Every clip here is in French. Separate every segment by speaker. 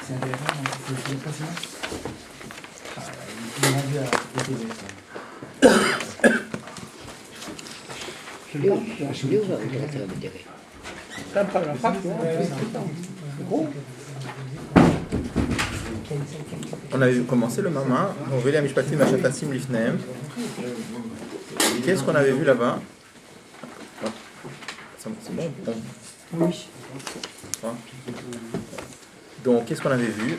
Speaker 1: C'est intéressant, c'est fascinant. Il m'a vu à découvrir ça.
Speaker 2: On avait commencé le Mama, on veut les Mishpatim Ashatasim Lifneem. Qu'est-ce qu'on avait vu là-bas? C'est bon?
Speaker 1: Oui.
Speaker 2: Donc, qu'est-ce qu'on avait vu?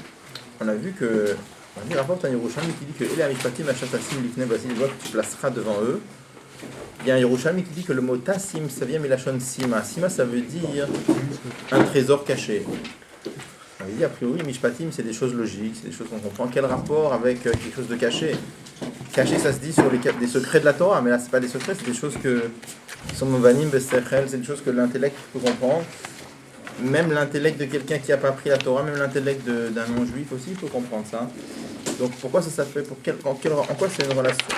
Speaker 2: On a vu que. On a rapporte à Yerushalmi qui dit que Eli Mishpatim Ashatasim Lifneem, voici les lois que tu placeras devant eux. Il y a un Yerushalmi qui dit que le mot Tassim, ça vient Milachon Sima. Sima, ça veut dire un trésor caché. On avait dit a priori, Mishpatim, c'est des choses logiques, c'est des choses qu'on comprend. Quel rapport avec quelque chose de caché? Caché, ça se dit sur des secrets de la Torah, mais là, c'est pas des secrets, c'est des choses qui sont movanim, besechel, c'est des choses que l'intellect peut comprendre. Même l'intellect de quelqu'un qui n'a pas appris la Torah, même l'intellect d'un non-juif aussi, il peut comprendre ça. Donc pourquoi ça s'appelle, en quoi c'est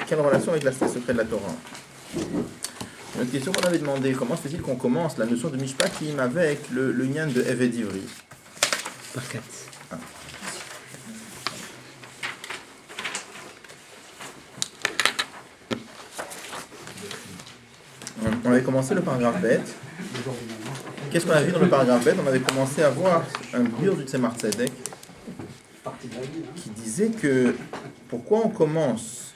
Speaker 2: quelle relation avec les secrets de la Torah? Une autre question qu'on avait demandé, comment se fait-il qu'on commence la notion de Mishpatim avec le lien de Eved Ivri?
Speaker 3: Par 4.
Speaker 2: On avait commencé le paragraphe bête. Qu'est-ce qu'on a vu dans le paragraphe bête? On avait commencé à voir un biur du Tzemar Tzedek qui disait que pourquoi on commence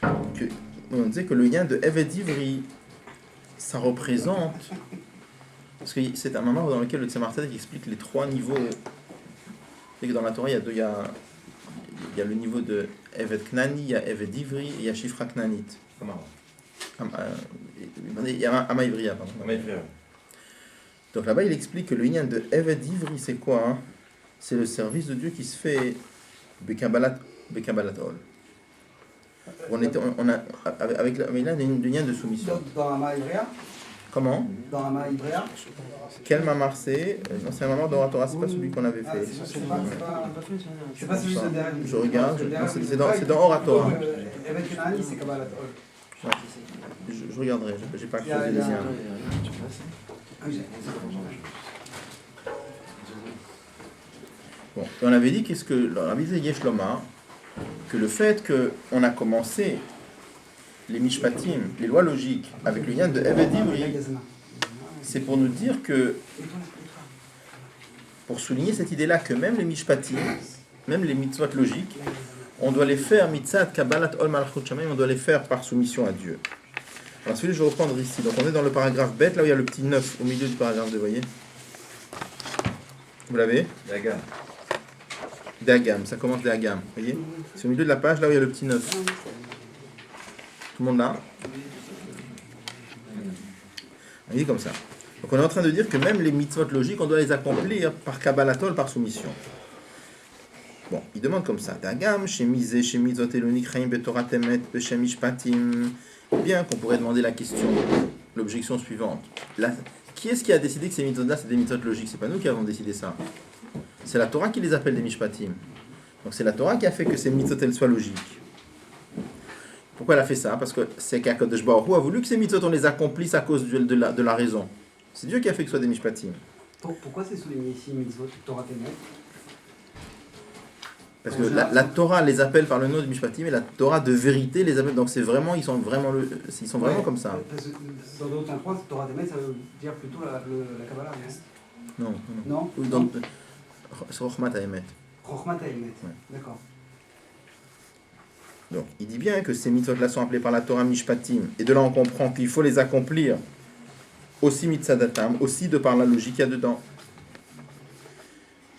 Speaker 2: on disait que le lien de Eved Ivri ça représente, parce que c'est un moment dans lequel le Tzemar Tzedek explique les trois niveaux. Et que dans la Torah il y a le niveau de Eved Knani, il y a Eved Ivri et il y a Shifra Knanit. Il y a Ama Ivriya, pardon. Donc là-bas, il explique que le lien de Eved Ivri, c'est quoi, hein? C'est le service de Dieu qui se fait Bekabalat Ol. On a avec le lien de soumission.
Speaker 1: Dans Ama Ivriya?
Speaker 2: Comment?
Speaker 1: Dans Ama Ivriya?
Speaker 2: Quel mamar c'est? Non, c'est un mamar d'Oratora, c'est pas celui qu'on avait fait.
Speaker 1: C'est pas celui de derrière.
Speaker 2: Je regarde, c'est dans Oratora.
Speaker 1: Eved Knani, c'est Kabbalat Ol.
Speaker 2: Je regarderai, j'ai pas creusé les liens. Bon, et on avait dit dans la visée Yeshloma, que le fait qu'on a commencé les Mishpatim, les lois logiques, avec le lien de Eved Ivri, c'est pour nous dire que, pour souligner cette idée-là, que même les Mishpatim, même les mitzvot logiques, on doit les faire mitzat kabbalat ol malchut shamayim, on doit les faire par soumission à Dieu. Alors celui-là, je vais reprendre ici. Donc on est dans le paragraphe bête, là où il y a le petit 9 au milieu du paragraphe, vous voyez? Vous l'avez? D'Agam, ça commence d'Agam, vous voyez? C'est au milieu de la page, là où il y a le petit 9. Tout le monde là? On dit comme ça. Donc on est en train de dire que même les mitzvot logiques, on doit les accomplir par kabbalatol, par soumission. Bon, il demande comme ça. D'Agam, chez Mizé, chez Mizot Elonik, Chaim Betorat Emet, Beshem Mishpatim. Bien qu'on pourrait demander la question, l'objection suivante. Là, qui est-ce qui a décidé que ces mitzvot-là, c'est des mitzvot logiques? C'est pas nous qui avons décidé ça. C'est la Torah qui les appelle des Mishpatim. Donc c'est la Torah qui a fait que ces mitzvot, elles soient logiques. Pourquoi elle a fait ça? Parce que c'est qu'Akadosh Baruch Hu a voulu que ces mitzvot, on les accomplisse à cause de la raison. C'est Dieu qui a fait que ce soit des Mishpatim.
Speaker 1: Pourquoi c'est souligné ici, mitzvot, Torah Temet?
Speaker 2: Parce que la Torah les appelle par le nom de Mishpatim et la Torah de vérité les appelle. Donc c'est vraiment, ils sont vraiment comme ça.
Speaker 1: Parce que dans d'autres endroits, Torah Temet, ça veut dire plutôt la Kabbalah,
Speaker 2: non?
Speaker 1: Non.
Speaker 2: C'est Rochmat Haemet.
Speaker 1: Rochmat Haemet, d'accord.
Speaker 2: Donc il dit bien que ces mitzvot-là sont appelés par la Torah Mishpatim. Et de là on comprend qu'il faut les accomplir aussi mitzadatam, aussi de par la logique qu'il y a dedans.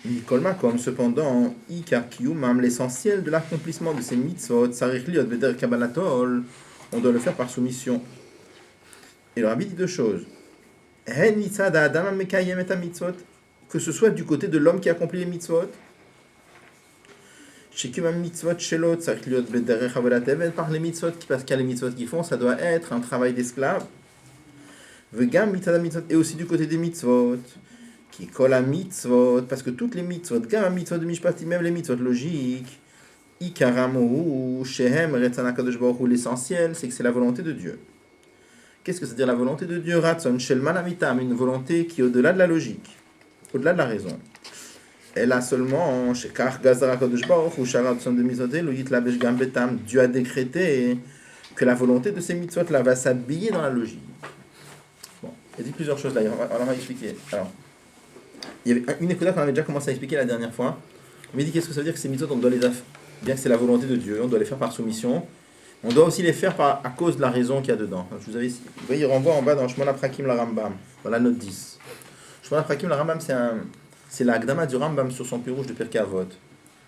Speaker 2: Nikolma, comme cependant, Ikar Kiyumam, l'essentiel de l'accomplissement de ces mitzvot, Sarich Liot Beder Kabbalatol, on doit le faire par soumission. Et le rabbi dit deux choses. Hen mitzad Adam mekayem et mitzvot, que ce soit du côté de l'homme qui accomplit les mitzvot, Shekim mitzvot shelot, Sarich Liot Beder Kabbalat par les mitzvot, parce qu'il y a les mitzvot qu'ils font, ça doit être un travail d'esclave. Vegam mitzad mitzvot, et aussi du côté des mitzvot. Qui colle à mitzvot, parce que toutes les mitzvot, gam mitzvot de mishpatim, même les mitzvot logiques, ikaramu, shehem, retzana kadosh baruch hu, l'essentiel, c'est que c'est la volonté de Dieu. Qu'est-ce que ça veut dire la volonté de Dieu? Ratzon shel manamitam, une volonté qui est au-delà de la logique, au-delà de la raison. Elle a seulement, chez Kach Gazara Kodesh Baruch ou Sharat Son de Misoté, Lugit Labesh Gam Betam, Dieu a décrété que la volonté de ces mitzvot là va s'habiller dans la logique. Bon, il y a dit plusieurs choses là, on va expliquer. Alors, il y avait une écoute qu'on avait déjà commencé à expliquer la dernière fois. On m'a dit qu'est-ce que ça veut dire que ces mitzvot, on doit les faire, bien que c'est la volonté de Dieu, on doit les faire par soumission. On doit aussi les faire à cause de la raison qu'il y a dedans. Donc, vous voyez, il renvoie en bas dans Shmona Prakim la Rambam, dans la note 10. Shmona Prakim la Rambam, c'est la Agdama du Rambam sur son pirouge de Pirkei Avot.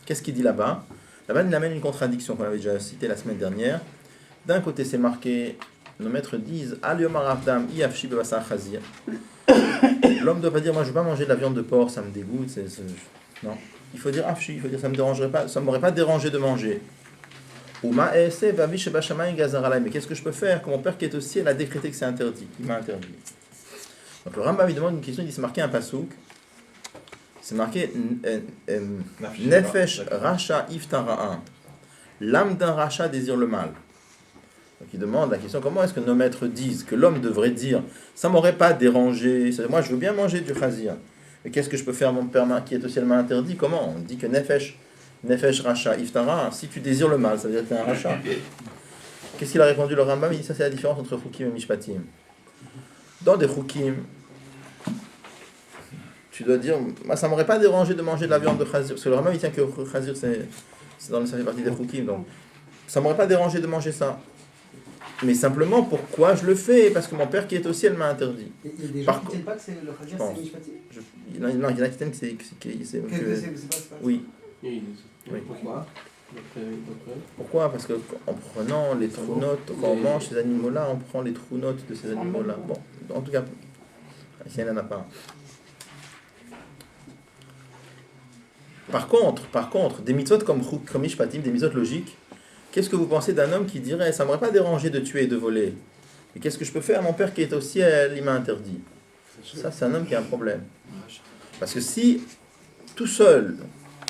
Speaker 2: Qu'est-ce qu'il dit là-bas? Là-bas, il amène une contradiction qu'on avait déjà citée la semaine dernière. D'un côté, c'est marqué, nos maîtres disent, Al Yom Aravdam Iafshi Bebasar Chazir. L'homme ne doit pas dire, moi je ne veux pas manger de la viande de porc, ça me dégoûte. Non. Il faut dire Afshi, il faut dire, ça ne m'aurait pas dérangé de manger. Mais qu'est-ce que je peux faire quand mon père qui est au ciel a décrété que c'est interdit? Il m'a interdit. Donc le Rambam lui demande une question, il dit c'est marqué un pasouk. C'est marqué Nefesh Racha Iftara'an. L'âme d'un Racha désire le mal. Donc il demande la question, comment est-ce que nos maîtres disent que l'homme devrait dire ça m'aurait pas dérangé, moi je veux bien manger du chazir. Mais qu'est-ce que je peux faire, mon père qui est au ciel m'a interdit? Comment? On dit que Nefesh Racha Iftara, si tu désires le mal, ça veut dire que tu es un Racha. Qu'est-ce qu'il a répondu le Rambam? Il dit ça c'est la différence entre Chukim et Mishpatim. Dans des Chukim, tu dois dire, moi, ça m'aurait pas dérangé de manger de la viande de Chazir. Parce que le Rambam il tient que Chazir ça fait partie des Chukim. Donc ça m'aurait pas dérangé de manger ça. Mais simplement, pourquoi je le fais? Parce que mon père qui est au ciel m'a interdit.
Speaker 1: Il y a des gens qui ne tiennent pas que c'est le Khadija, c'est Mishpatim?
Speaker 2: Non, il y en a qui tiennent que c'est...
Speaker 1: C'est pas.
Speaker 2: Oui.
Speaker 4: Oui.
Speaker 1: Pourquoi?
Speaker 2: Pourquoi? Parce qu'en prenant les trous notes, quand on mange ces animaux-là, on prend les trous notes de ces animaux-là. Bon, en tout cas, ici il n'y en a pas. Par contre, des mitzvot comme Mishpatim, des mitzvot logiques, qu'est-ce que vous pensez d'un homme qui dirait ça ne m'aurait pas dérangé de tuer et de voler? Mais qu'est-ce que je peux faire? Mon père qui est au ciel, il m'a interdit. Ça, c'est un homme qui a un problème. Parce que si, tout seul,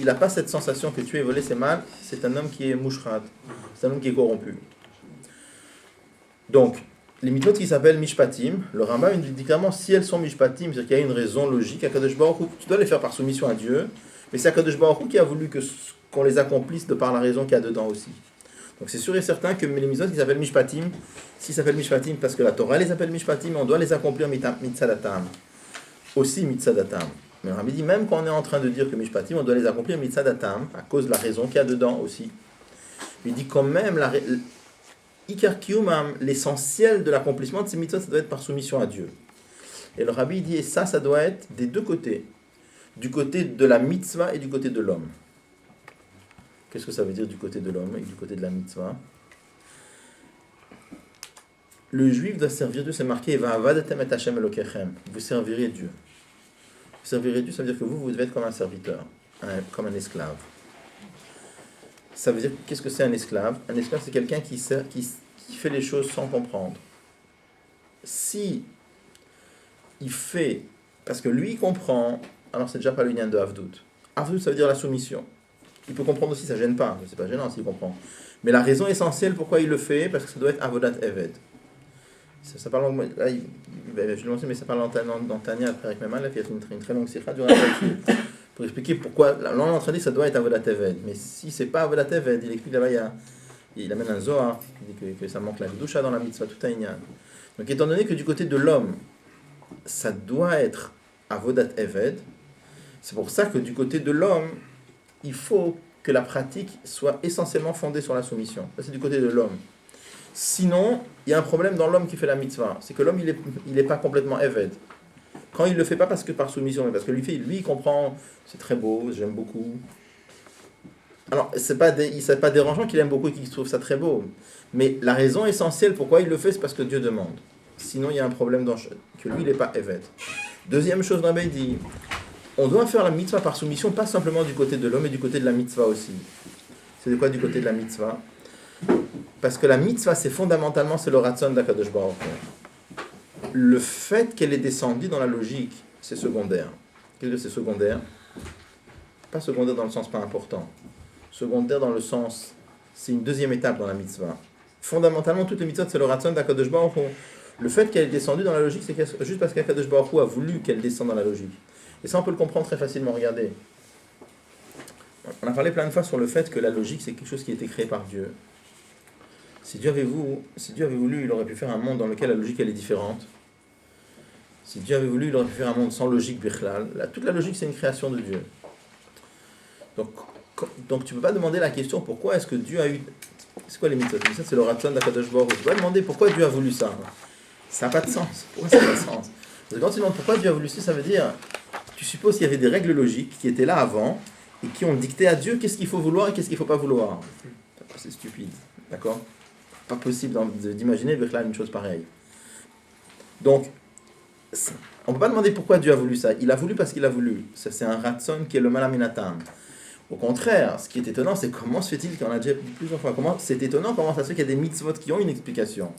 Speaker 2: il n'a pas cette sensation que tuer et voler c'est mal, c'est un homme qui est mouchrat. C'est un homme qui est corrompu. Donc, les mitzvot qui s'appellent Mishpatim, le Rambam dit clairement si elles sont Mishpatim, c'est-à-dire qu'il y a une raison logique, Akadosh Baruch Hu, tu dois les faire par soumission à Dieu, mais c'est Akadosh Baruch Hu qui a voulu qu'on les accomplisse de par la raison qu'il y a dedans aussi. Donc c'est sûr et certain que les mitzvot qui s'appellent Mishpatim, s'ils s'appellent Mishpatim parce que la Torah les appelle Mishpatim, on doit les accomplir mitzadatam. Aussi mitzadatam. Mais le Rabbi dit même quand on est en train de dire que Mishpatim, on doit les accomplir mitzadatam, à cause de la raison qu'il y a dedans aussi. Il dit quand même, Ikar Kiyumam, l'essentiel de l'accomplissement de ces mitzvot, ça doit être par soumission à Dieu. Et le Rabbi dit, et ça doit être des deux côtés. Du côté de la mitzvah et du côté de l'homme. Qu'est-ce que ça veut dire du côté de l'homme et du côté de la mitzvah? Le juif doit servir Dieu, c'est marqué vous servirez Dieu. Vous servirez Dieu, ça veut dire que vous devez être comme un serviteur, comme un esclave. Ça veut dire, qu'est-ce que c'est un esclave? Un esclave, c'est quelqu'un qui fait les choses sans comprendre. Si il fait, parce que lui il comprend, alors c'est déjà pas l'union de Havdout. Havdout, ça veut dire la soumission. Il peut comprendre aussi, ça gêne pas, c'est pas gênant s'il comprend. Mais la raison essentielle pourquoi il le fait, parce que ça doit être Avodat Eved. Ça parle, là, je l'ai mentionné, mais ça parle dans Tania, après avec Memal, là, il y a une très longue sikha pour expliquer pourquoi, là on est en train de dire que ça doit être Avodat Eved. Mais si c'est pas Avodat Eved, il explique là-bas, il amène un Zohar, il dit que ça manque la Gdusha dans la mitzvah, tout un inyan. Donc étant donné que du côté de l'homme, ça doit être Avodat Eved, c'est pour ça que du côté de l'homme, il faut que la pratique soit essentiellement fondée sur la soumission. Ça, c'est du côté de l'homme. Sinon, il y a un problème dans l'homme qui fait la mitzvah. C'est que l'homme, il est pas complètement Eved. Quand il ne le fait pas parce que par soumission, mais parce que lui, il comprend, c'est très beau, j'aime beaucoup. Alors, c'est pas dérangeant qu'il aime beaucoup et qu'il trouve ça très beau. Mais la raison essentielle pourquoi il le fait, c'est parce que Dieu demande. Sinon, il y a un problème que lui, il n'est pas Eved. Deuxième chose, Rabbi dit, on doit faire la mitzvah par soumission, pas simplement du côté de l'homme, mais du côté de la mitzvah aussi. C'est de quoi du côté de la mitzvah? Parce que la mitzvah, c'est fondamentalement, c'est le ratson d'Akadosh Baruch Hu. Le fait qu'elle est descendue dans la logique, c'est secondaire. Qu'est-ce que c'est secondaire? Pas secondaire dans le sens pas important. Secondaire dans le sens, c'est une deuxième étape dans la mitzvah. Fondamentalement, toutes les mitzvahs, c'est le ratson d'Akadosh Baruch Hu. Le fait qu'elle est descendue dans la logique, c'est juste parce qu'Akadosh Baruch Hu a voulu qu'elle descende dans la logique. Et ça, on peut le comprendre très facilement. Regardez. On a parlé plein de fois sur le fait que la logique, c'est quelque chose qui a été créé par Dieu. Si Dieu avait voulu, il aurait pu faire un monde dans lequel la logique elle est différente. Si Dieu avait voulu, il aurait pu faire un monde sans logique bichlal. Toute la logique, c'est une création de Dieu. Donc tu ne peux pas demander la question pourquoi est-ce que Dieu a eu... C'est quoi les mitzvot? Les mitzvot, c'est le ratzon d'Akadosh Baruch Hu. Tu ne peux pas demander pourquoi Dieu a voulu ça. Ça n'a pas de sens. Pourquoi ça n'a pas de sens? Parce que quand tu demandes pourquoi Dieu a voulu ça veut dire... Tu supposes qu'il y avait des règles logiques qui étaient là avant et qui ont dicté à Dieu qu'est-ce qu'il faut vouloir et qu'est-ce qu'il ne faut pas vouloir. C'est stupide. D'accord? Pas possible d'imaginer une chose pareille. Donc, on ne peut pas demander pourquoi Dieu a voulu ça. Il a voulu parce qu'il a voulu. Ça, c'est un ratson qui est le malaminatam. Au contraire, ce qui est étonnant, c'est comment se fait-il qu'on a déjà dit plusieurs fois, c'est étonnant comment ça se fait qu'il y a des mitzvot qui ont une explication.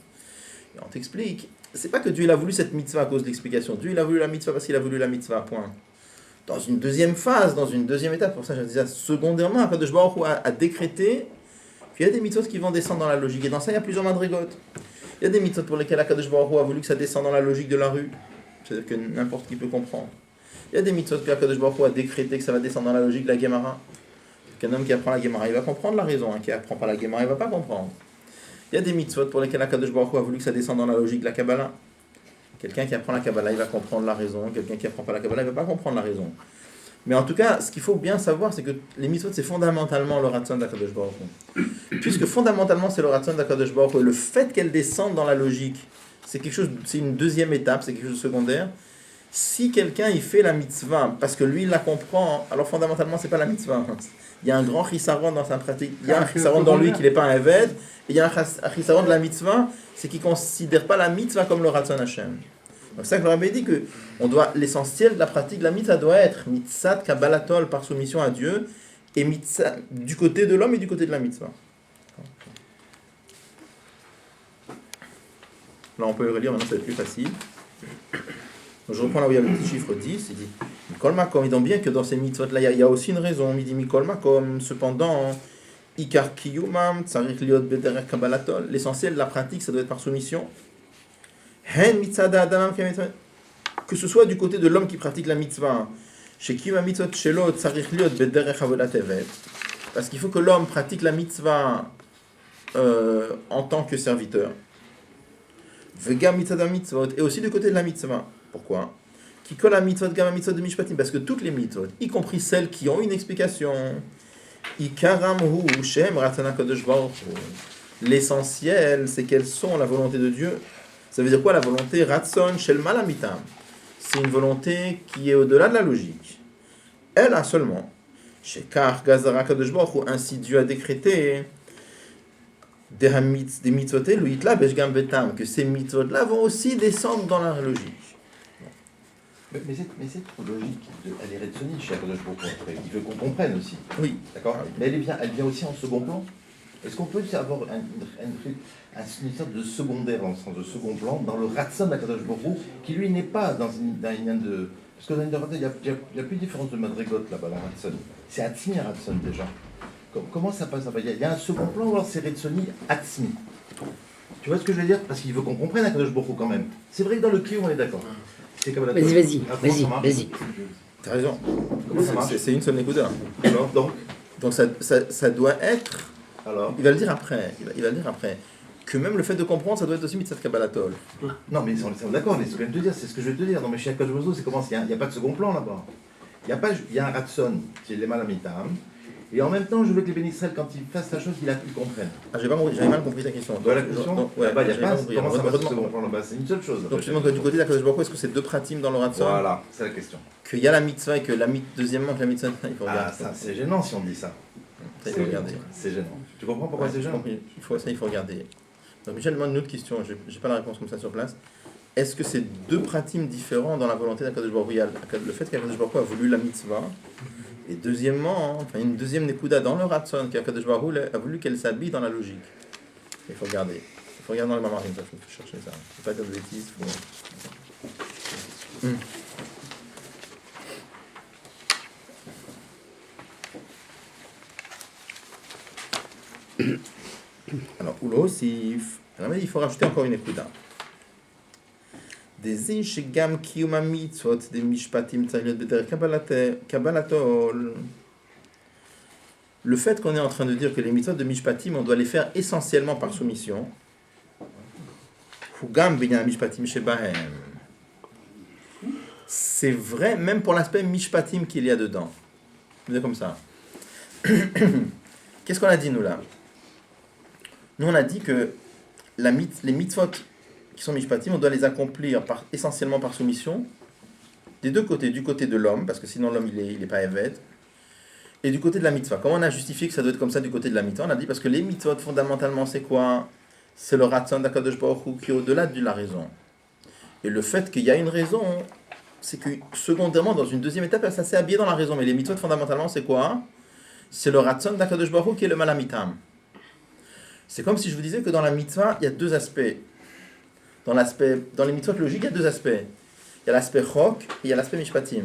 Speaker 2: Et on t'explique, c'est pas que Dieu il a voulu cette mitzvah à cause de l'explication. Dieu il a voulu la mitzvah parce qu'il a voulu la mitzvah, point. Dans une deuxième phase, dans une deuxième étape, pour ça je disais, secondairement, Akadosh Baruch Hu a décrété qu'il y a des mitzvot qui vont descendre dans la logique. Et dans ça, il y a plusieurs madrigotes. Il y a des mitzvot pour lesquels Akadosh Baruch Hu a voulu que ça descende dans la logique de la rue. C'est-à-dire que n'importe qui peut comprendre. Il y a des mitzvot que Akadosh Baruch Hu a décrété que ça va descendre dans la logique de la Gemara. Qu'un homme qui apprend la Gemara, il va comprendre la raison. Qui apprend pas la Gemara, il va pas comprendre. Il y a des mitzvot pour lesquels Akadosh Baruch Hu a voulu que ça descende dans la logique de la Kabbalah. Quelqu'un qui apprend la Kabbalah, il va comprendre la raison. Quelqu'un qui apprend pas la Kabbalah, il va pas comprendre la raison. Mais en tout cas, ce qu'il faut bien savoir, c'est que les mitzvot, c'est fondamentalement le ratzon d'Akadosh Baruch Hu. Puisque fondamentalement, c'est le ratzon d'Akadosh Baruch Hu, le fait qu'elle descende dans la logique, c'est quelque chose, c'est une deuxième étape, c'est quelque chose de secondaire. Si quelqu'un il fait la mitzvah parce que lui il la comprend, alors fondamentalement c'est pas la mitzvah. Il y a un grand chisaron dans sa pratique. Il y a un chisaron dans lui qui n'est pas un eved. Et il y a un chisaron de la mitzvah, c'est qu'il ne considère pas la mitzvah comme le ratzon Hashem. Donc c'est ça que le Rabbi dit que l'essentiel de la pratique de la mitzvah doit être mitzat kabbalatol par soumission à Dieu et mitzat du côté de l'homme et du côté de la mitzvah. Là on peut le relire, maintenant ça va être plus facile. Donc, je reprends là où il y a le petit chiffre 10, il dit Mikol Makom, il dit bien que dans ces mitzvot là, il y a aussi une raison. Il dit Mikol Makom, cependant, Ikar Kiyumam, Tsarik Liot Bederech Kabbalatol, l'essentiel de la pratique, ça doit être par soumission. Hen Mitzada Adamam, que ce soit du côté de l'homme qui pratique la mitzvah, chez Kiyuma Mitzvot Shelo, Tsarik Liot Bederech Avodat Evet, parce qu'il faut que l'homme pratique la mitzvah en tant que serviteur. Vegam Mitzada Mitzvot, et aussi du côté de la mitzvah. Pourquoi? Qui colle à mitzvot gamma mitzvot de mishpatim, parce que toutes les mitzvot, y compris celles qui ont une explication, ikaramhu shem ratana kadosh baruch hu. L'essentiel, c'est qu'elles sont la volonté de Dieu. Ça veut dire quoi la volonté? Ratson shel malamitam. C'est une volonté qui est au-delà de la logique. Elle a seulement. Shekar gazara kadosh baruch hu. Ainsi Dieu a décrété des mitzvot luitla beshgam betam, que ces mitzvot là vont aussi descendre dans la logique.
Speaker 4: Mais cette logique, elle est retsonnée chez Akadosh Baruch Hu. Il veut qu'on comprenne aussi.
Speaker 2: Oui.
Speaker 4: D'accord. Mais elle vient aussi en second plan. Est-ce qu'on peut avoir une sorte de secondaire, dans le sens de second plan, dans le Ratzon d'Akadosh Baruch Hu, qui lui n'est pas dans un lien de... Parce que dans il y a plus de différence de Madrigot là-bas, dans Ratzon. C'est Atzmi Ratzon déjà. Comment ça passe? Il y a un second plan ou alors c'est Retsoni Atzmi? Tu vois ce que je veux dire? Parce qu'il veut qu'on comprenne Akadosh Baruch Hu quand même. C'est vrai que dans le Kiyum, on est d'accord.
Speaker 3: Vas-y.
Speaker 2: T'as raison.
Speaker 4: Comment ça marche?
Speaker 2: C'est une seule nekuda.
Speaker 4: Alors,
Speaker 2: Donc ça doit être...
Speaker 4: Alors,
Speaker 2: il va le dire après. Il va le dire après. Que même le fait de comprendre, ça doit être aussi mitzvah kabbalatol.
Speaker 4: non, mais on est d'accord, mais ce que je viens de te dire, c'est ce que je vais te dire. Non, mais chez Akadosh Baruch Hu, c'est comment? Il n'y a pas de second plan là-bas. Il y a un Ratson qui est les malamitam. Et en même temps, je veux que les bénisraël, quand ils fassent la chose, ils comprennent.
Speaker 2: Ah, j'avais mal compris ta question.
Speaker 4: La question,
Speaker 2: ouais,
Speaker 4: là-bas, il n'y a pas.
Speaker 2: compris.
Speaker 4: Comment ça va se second plan là-bas? C'est une seule chose.
Speaker 2: Donc tu demandes que du côté d'Akadosh Baruch Hu, est-ce que c'est deux pratim dans le Ratzon?
Speaker 4: Voilà, c'est la question.
Speaker 2: Qu'il y a la mitzvah et que deuxièmement que la mitzvah, il faut regarder.
Speaker 4: Ah, ça, c'est gênant si on dit ça.
Speaker 2: Ça, il faut regarder.
Speaker 4: C'est gênant. Tu comprends pourquoi c'est gênant?
Speaker 2: Il faut regarder. Donc Michel demande une autre question, je n'ai pas la réponse comme ça sur place. Est-ce que c'est deux pratim différents dans la volonté d'Akadosh Baruch Hu? Le fait qu'Akadosh Baruch Hu a voulu la mitzvah, et deuxièmement, une deuxième nekuda dans le Ratzon, qu'Akadosh Baruch Hu a voulu qu'elle s'habille dans la logique. Il faut regarder. Il faut regarder dans les mamarim, il faut chercher ça. Il ne faut pas dire de bêtises. Alors, Oulosif. Il faut rajouter encore une nekuda. Des shegam kiyuma mitzvot des mishpatim tzariyot b'derech kabbalatol. le fait qu'on est en train de dire que les mitzvot de Mishpatim, on doit les faire essentiellement par soumission, Hugam binyan Mishpatim shebahem, c'est vrai même pour l'aspect Mishpatim qu'il y a dedans. C'est comme ça. Qu'est-ce qu'on a dit nous là? Nous on a dit que les mitzvot qui sont Mishpatim, on doit les accomplir essentiellement par soumission, des deux côtés, du côté de l'homme, parce que sinon l'homme il est pas évêque, et du côté de la mitzvah. Comment on a justifié que ça doit être comme ça du côté de la mitzvah? On a dit parce que les mitzvot fondamentalement c'est quoi? C'est le ratzon d'Akadosh Baruch Hu qui est au-delà de la raison. Et le fait qu'il y a une raison, c'est que secondairement dans une deuxième étape ça s'est habillé dans la raison. Mais les mitzvot fondamentalement c'est quoi? C'est le ratzon d'Akadosh Baruch Hu qui est le malamitam. C'est comme si je vous disais que dans la mitzvah il y a deux aspects. Dans les mitzvot logiques il y a deux aspects. Il y a l'aspect chok et il y a l'aspect mishpatim.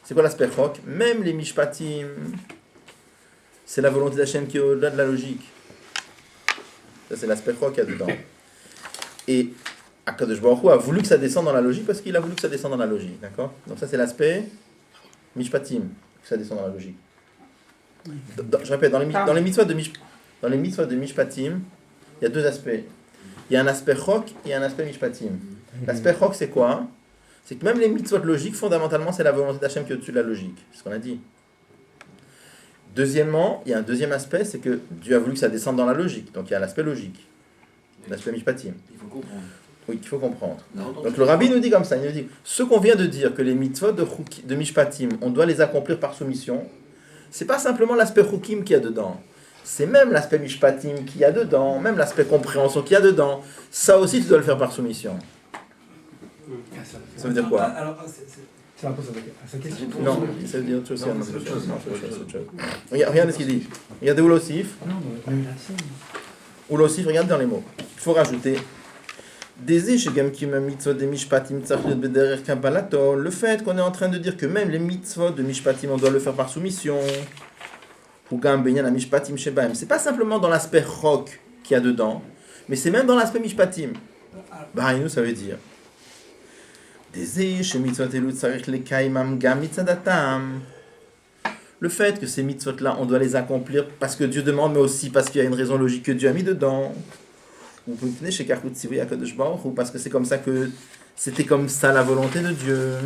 Speaker 2: C'est quoi l'aspect chok? Même les mishpatim, c'est la volonté d'Hachem qui est au-delà de la logique. Ça, c'est l'aspect chok qu'il y a dedans. Et Akadosh Baruch Hu a voulu que ça descende dans la logique parce qu'il a voulu que ça descende dans la logique. D'accord? Donc, ça, c'est l'aspect mishpatim, que ça descende dans la logique. Je répète, dans les mitzvot de mishpatim, il y a deux aspects. Il y a un aspect chok et un aspect mishpatim. L'aspect chok, c'est quoi? C'est que même les mitzvot logiques, fondamentalement, c'est la volonté d'Hachem qui est au-dessus de la logique. C'est ce qu'on a dit. Deuxièmement, il y a un deuxième aspect, c'est que Dieu a voulu que ça descende dans la logique. Donc il y a l'aspect logique, l'aspect mishpatim.
Speaker 1: Il faut comprendre.
Speaker 2: Oui, qu'il faut comprendre. Donc le rabbi nous dit comme ça, il nous dit, ce qu'on vient de dire, que les mitzvot de mishpatim, on doit les accomplir par soumission, c'est pas simplement l'aspect chukim qu'il y a dedans. C'est même l'aspect mishpatim qu'il y a dedans, même l'aspect compréhension qu'il y a dedans. Ça aussi, tu dois le faire par soumission. Ça veut dire quoi?
Speaker 1: Alors, c'est un peu sa question.
Speaker 2: Non, ça veut dire autre chose. Regardez ce qu'il dit. Regardez où l'ossif. Ou l'ossif, regarde dans les mots. Il faut rajouter. Le fait qu'on est en train de dire que même les mitzvot de mishpatim, on doit le faire par soumission. C'est pas simplement dans l'aspect chok qu'il y a dedans, mais c'est même dans l'aspect mishpatim. Bah, ça veut dire. Le fait que ces mitzvot-là, on doit les accomplir parce que Dieu demande, mais aussi parce qu'il y a une raison logique que Dieu a mis dedans. Ou parce que c'est comme ça que c'était comme ça la volonté de Dieu.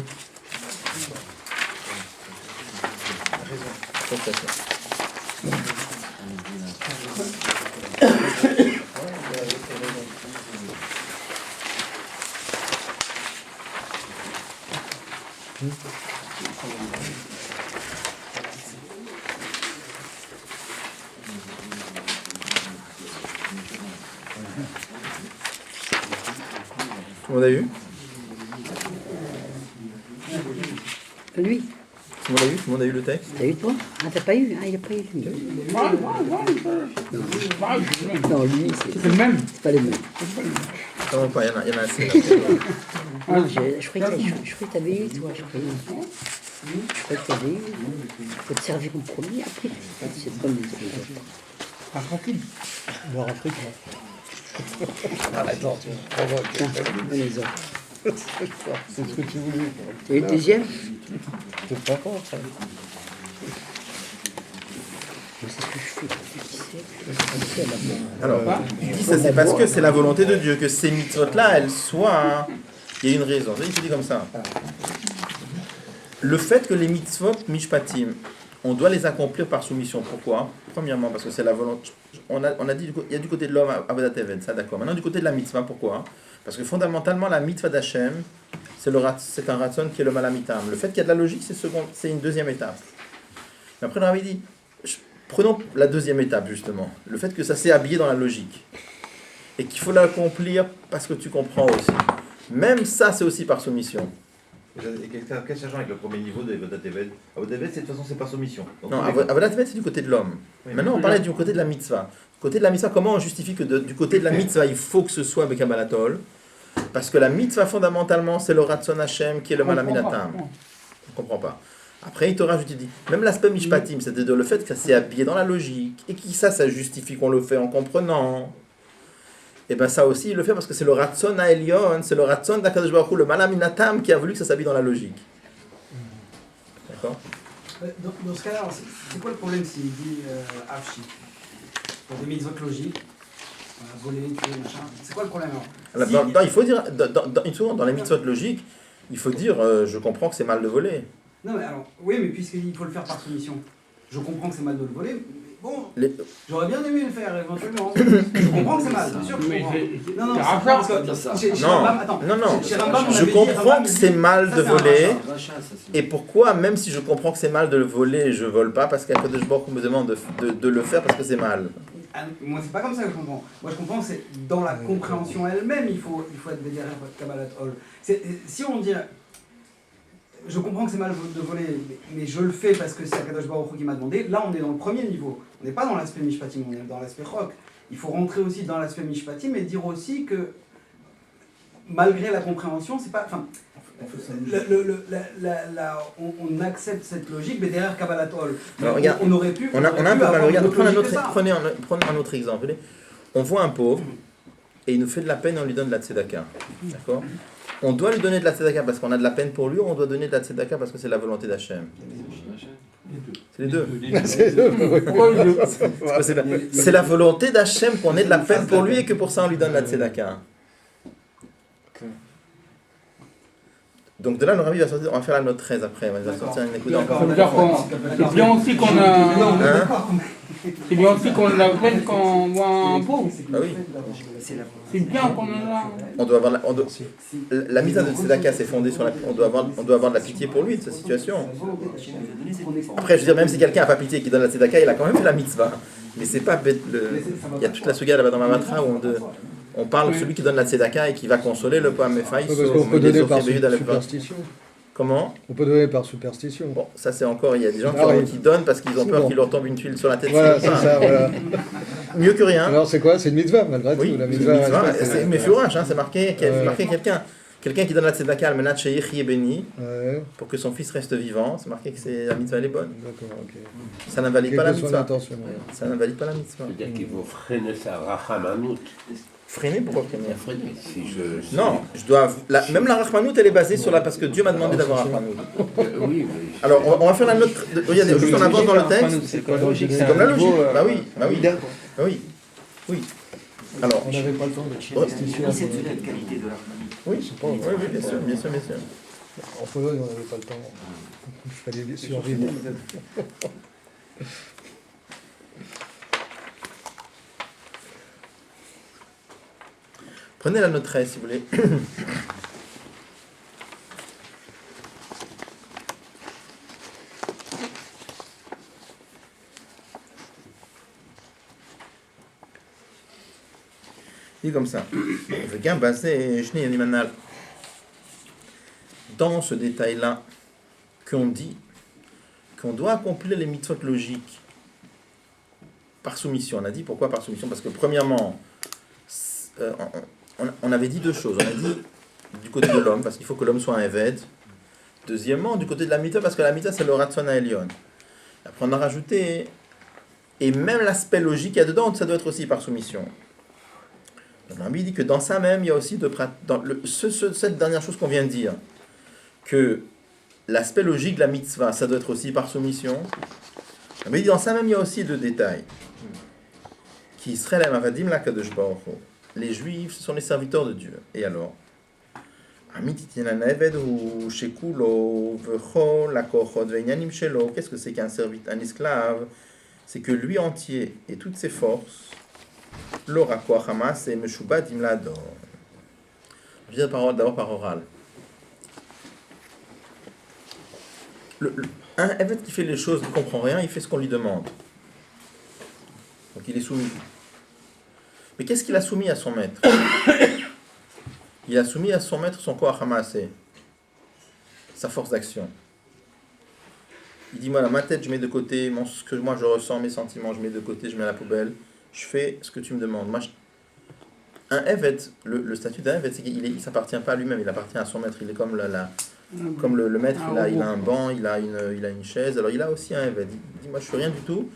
Speaker 2: Tout le monde a eu?
Speaker 3: Lui,
Speaker 2: Tout le monde a eu le texte?
Speaker 3: t'as eu toi? Ah, t'as pas eu? Ah, il a pas eu lui. Non, lui,
Speaker 1: C'est le même.
Speaker 3: c'est pas le même.
Speaker 2: Non, pas, il y en a assez.
Speaker 3: Non, je croyais que t'avais eu, toi. Je croyais que t'avais eu. Faut te servir en premier, après, c'est comme les autres.
Speaker 1: Ah, tranquille.
Speaker 3: Boire un truc.
Speaker 5: Attends, tu me provoques.
Speaker 3: Tiens, les autres.
Speaker 5: C'est ce que tu voulais.
Speaker 3: Et le deuxième?
Speaker 5: C'est pas contre ça.
Speaker 3: C'est ce que je fais.
Speaker 2: Alors, il dit ça, c'est parce que c'est la volonté de Dieu que ces mitzvot-là, elles soient. Il y a une raison. Il dit comme ça. Le fait que les mitzvot mishpatim, on doit les accomplir par soumission. Pourquoi? Premièrement, parce que c'est la volonté. On a dit il y a du côté de l'homme Avodat Eved, ça d'accord. Maintenant, du côté de la mitzvah, pourquoi? Parce que fondamentalement, la mitzvah d'Hachem, c'est un ratson qui est le malamitam. Le fait qu'il y a de la logique, c'est une deuxième étape. Mais après, on avait dit. Prenons la deuxième étape, justement. Le fait que ça s'est habillé dans la logique. Et qu'il faut l'accomplir parce que tu comprends aussi. Même ça, c'est aussi par soumission.
Speaker 4: Et quel changeant avec le premier niveau de Avodat Eved? Avodat Eved, de toute façon, c'est par soumission. Donc,
Speaker 2: Non, Avodat Eved, c'est du côté de l'homme.
Speaker 4: Oui,
Speaker 2: Maintenant, on parlait du côté de la mitzvah. Du côté de la mitzvah, comment on justifie que du côté de la mitzvah, il faut que ce soit avec un balatol? Parce que la mitzvah, fondamentalement, c'est le Ratzon Hashem qui est le malaminatam. On ne comprend pas. Après, il te rajoute, il dit, même l'aspect mishpatim, c'est-à-dire le fait que ça s'est habillé dans la logique, et qui ça justifie qu'on le fait en comprenant. Et bien ça aussi, il le fait parce que c'est le Ratzon Aelion, c'est le Ratzon d'Akadosh Baruch Hu, le malaminatam qui a voulu que ça s'habille dans la logique. D'accord?
Speaker 1: Dans ce cas-là, c'est quoi le problème s'il dit Afshi pour des mitzvot logiques, voler, tuer, machin, c'est quoi le problème alors
Speaker 2: Il faut dire, souvent dans les mitzvot logiques, il faut dire je comprends que c'est mal de voler.
Speaker 1: Non, mais alors, oui, mais puisqu'il faut le faire par soumission, je comprends que c'est mal de le voler, mais bon, j'aurais bien aimé le faire éventuellement. Je comprends que c'est mal, bien sûr que je comprends. Non, parce que chez Rambam, attends, chez Rambam, on
Speaker 2: je
Speaker 1: avait dit,
Speaker 2: comprends
Speaker 1: Rambam,
Speaker 2: que
Speaker 1: il
Speaker 2: c'est
Speaker 1: dit,
Speaker 2: mal
Speaker 1: ça,
Speaker 2: de
Speaker 1: c'est un
Speaker 2: voler.
Speaker 1: rachat.
Speaker 2: Et pourquoi, même si je comprends que c'est mal de le voler, je vole pas parce qu'Akadosh Baruch Hu me demande de le faire parce que c'est mal.
Speaker 1: Moi, c'est pas comme ça que je comprends. Moi, je comprends que c'est dans la compréhension elle-même, il faut être derrière votre Kabbalat Hol. Si on dit, je comprends que c'est mal de voler, mais je le fais parce que c'est Akadosh Baruch Hu qui m'a demandé, là, on est dans le premier niveau. On n'est pas dans l'aspect Mishpatim, on est dans l'aspect Chok. Il faut rentrer aussi dans l'aspect Mishpatim et dire aussi que, malgré la compréhension, c'est pas... Enfin, on accepte cette logique, mais derrière Kabbalat Hol, on aurait pu...
Speaker 2: On a un peu mal. Regarde, prenez un autre exemple. Vous voyez, on voit un pauvre et il nous fait de la peine et on lui donne de la tzedaka. D'accord ? On doit lui donner de la tzedaka parce qu'on a de la peine pour lui, ou on doit donner de la tzedaka parce que c'est la volonté d'Hachem. C'est les deux. C'est la volonté d'Hachem qu'on ait de la peine pour lui et que pour ça on lui donne la tzedaka. Donc de là, le Rabbi va sortir, on va faire la note 13 après, on va sortir une écoute encore.
Speaker 6: C'est bien aussi qu'on a... C'est bien aussi qu'on la peine quand on voit un pauvre.
Speaker 2: Ah oui.
Speaker 6: C'est bien qu'on en a...
Speaker 2: On doit avoir la mise de tzedaka, c'est fondé sur on doit avoir de la pitié pour lui, de sa situation. Après, je veux dire, même si quelqu'un n'a pas pitié et qui donne la tzedaka, il a quand même fait la mitzvah. Mais c'est pas bête. Il y a toute la suga là-bas dans ma matra où on parle de celui qui donne la tzedaka et qui va consoler le poème Mefaïs.
Speaker 5: Parce qu'on peut donner par superstition.
Speaker 2: Comment ?
Speaker 5: On peut donner par superstition.
Speaker 2: Bon, ça c'est encore, il y a des gens qui donnent parce qu'ils ont peur qu'il leur tombe une tuile sur la tête.
Speaker 5: Voilà, c'est ça, voilà.
Speaker 2: Mieux que rien.
Speaker 5: Alors c'est quoi ? C'est une mitzvah malgré tout.
Speaker 2: Oui,
Speaker 5: La
Speaker 2: c'est
Speaker 5: mitzvah.
Speaker 2: c'est Mefourash, c'est marqué quelqu'un qui donne la tzedaka al menat sheyichye beni pour que son fils reste vivant. C'est marqué que la mitzvah elle est bonne.
Speaker 5: D'accord, ok.
Speaker 2: Ça n'invalide pas la mitzvah.
Speaker 5: Ouais.
Speaker 2: Ça n'invalide pas la mitzvah.
Speaker 7: C'est-à-dire qu'il faut freiner sa rachamanout.
Speaker 2: Freiner, pourquoi freiner ?
Speaker 7: Freiner, si
Speaker 2: Non, même la rachmanout elle est basée sur parce que Dieu m'a demandé d'avoir rachmanout.
Speaker 7: Oui, mais...
Speaker 2: Alors on va faire la note. Regardez, juste en avance dans le texte.
Speaker 8: C'est quoi logique ?
Speaker 2: C'est comme la logique. Bah oui. Oui. Alors.
Speaker 5: On n'avait pas le temps de superstition.
Speaker 8: C'est de la qualité de l'harmonie.
Speaker 2: Oui, bien sûr.
Speaker 5: En Pologne, on n'avait pas le temps. Il fallait survivre.
Speaker 2: Prenez la note 13 si vous voulez. Il dit comme ça. Dans ce détail-là, qu'on dit qu'on doit accomplir les mitzvot logiques par soumission. On a dit pourquoi par soumission ? Parce que premièrement, on avait dit deux choses. On a dit du côté de l'homme, parce qu'il faut que l'homme soit un Eved. Deuxièmement, du côté de la mitzvah, parce que la mitzvah, c'est le Ratzon Ha'elyon. Après, on a rajouté, et même l'aspect logique qu'il y a dedans, ça doit être aussi par soumission. Donc, Rabbi dit que dans ça même, il y a aussi cette dernière chose qu'on vient de dire, que l'aspect logique de la mitzvah, ça doit être aussi par soumission. Rabbi dit dans ça même, il y a aussi deux détails. Qui seraient les Mavadim la Kadosh Baruch Hu. Les Juifs, ce sont les serviteurs de Dieu. Et alors qu'est-ce que c'est qu'un serviteur, un esclave ? C'est que lui entier et toutes ses forces, l'ora koachamas et meshubat imlador. Je vais dire d'abord par oral. Un évêque qui fait les choses ne comprend rien, il fait ce qu'on lui demande. Donc il est soumis. Mais qu'est-ce qu'il a soumis à son maître ? Il a soumis à son maître son koach hamaaseh, sa force d'action. Il dit, moi, dans ma tête, je mets de côté ce que moi je ressens, mes sentiments, je mets de côté, je mets à la poubelle, je fais ce que tu me demandes. Moi, un evet, le statut d'un evet, c'est qu'il ne s'appartient pas à lui-même, il appartient à son maître. Il est comme le maître, il a un banc, il a une chaise, alors il a aussi un evet. Il dit, moi, je ne fais rien du tout,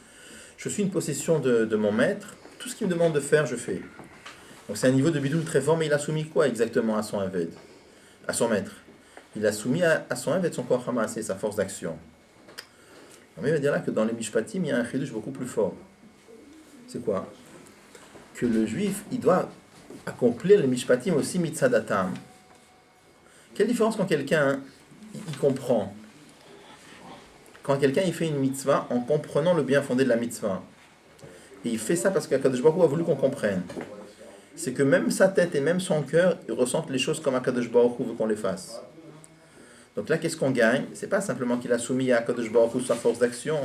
Speaker 2: je suis une possession de mon maître, tout ce qu'il me demande de faire, je fais. Donc c'est un niveau de bidoul très fort, mais il a soumis quoi exactement à son evet, à son maître ? Il a soumis à son evet son koach hamaaseh, sa force d'action. Mais il va dire là que dans les Mishpatim, il y a un chidouche beaucoup plus fort. C'est quoi? Que le juif, il doit accomplir les Mishpatim aussi mitzadatam. Quelle différence quand quelqu'un il comprend? Quand quelqu'un il fait une mitzvah en comprenant le bien fondé de la mitzvah. Et il fait ça parce qu'Akadosh Baruch Hu a voulu qu'on comprenne. C'est que même sa tête et même son cœur, ils ressentent les choses comme Akadosh Baruch Hu veut qu'on les fasse. Donc là, qu'est-ce qu'on gagne? C'est pas simplement qu'il a soumis à Akadosh Baruch Hu sa force d'action.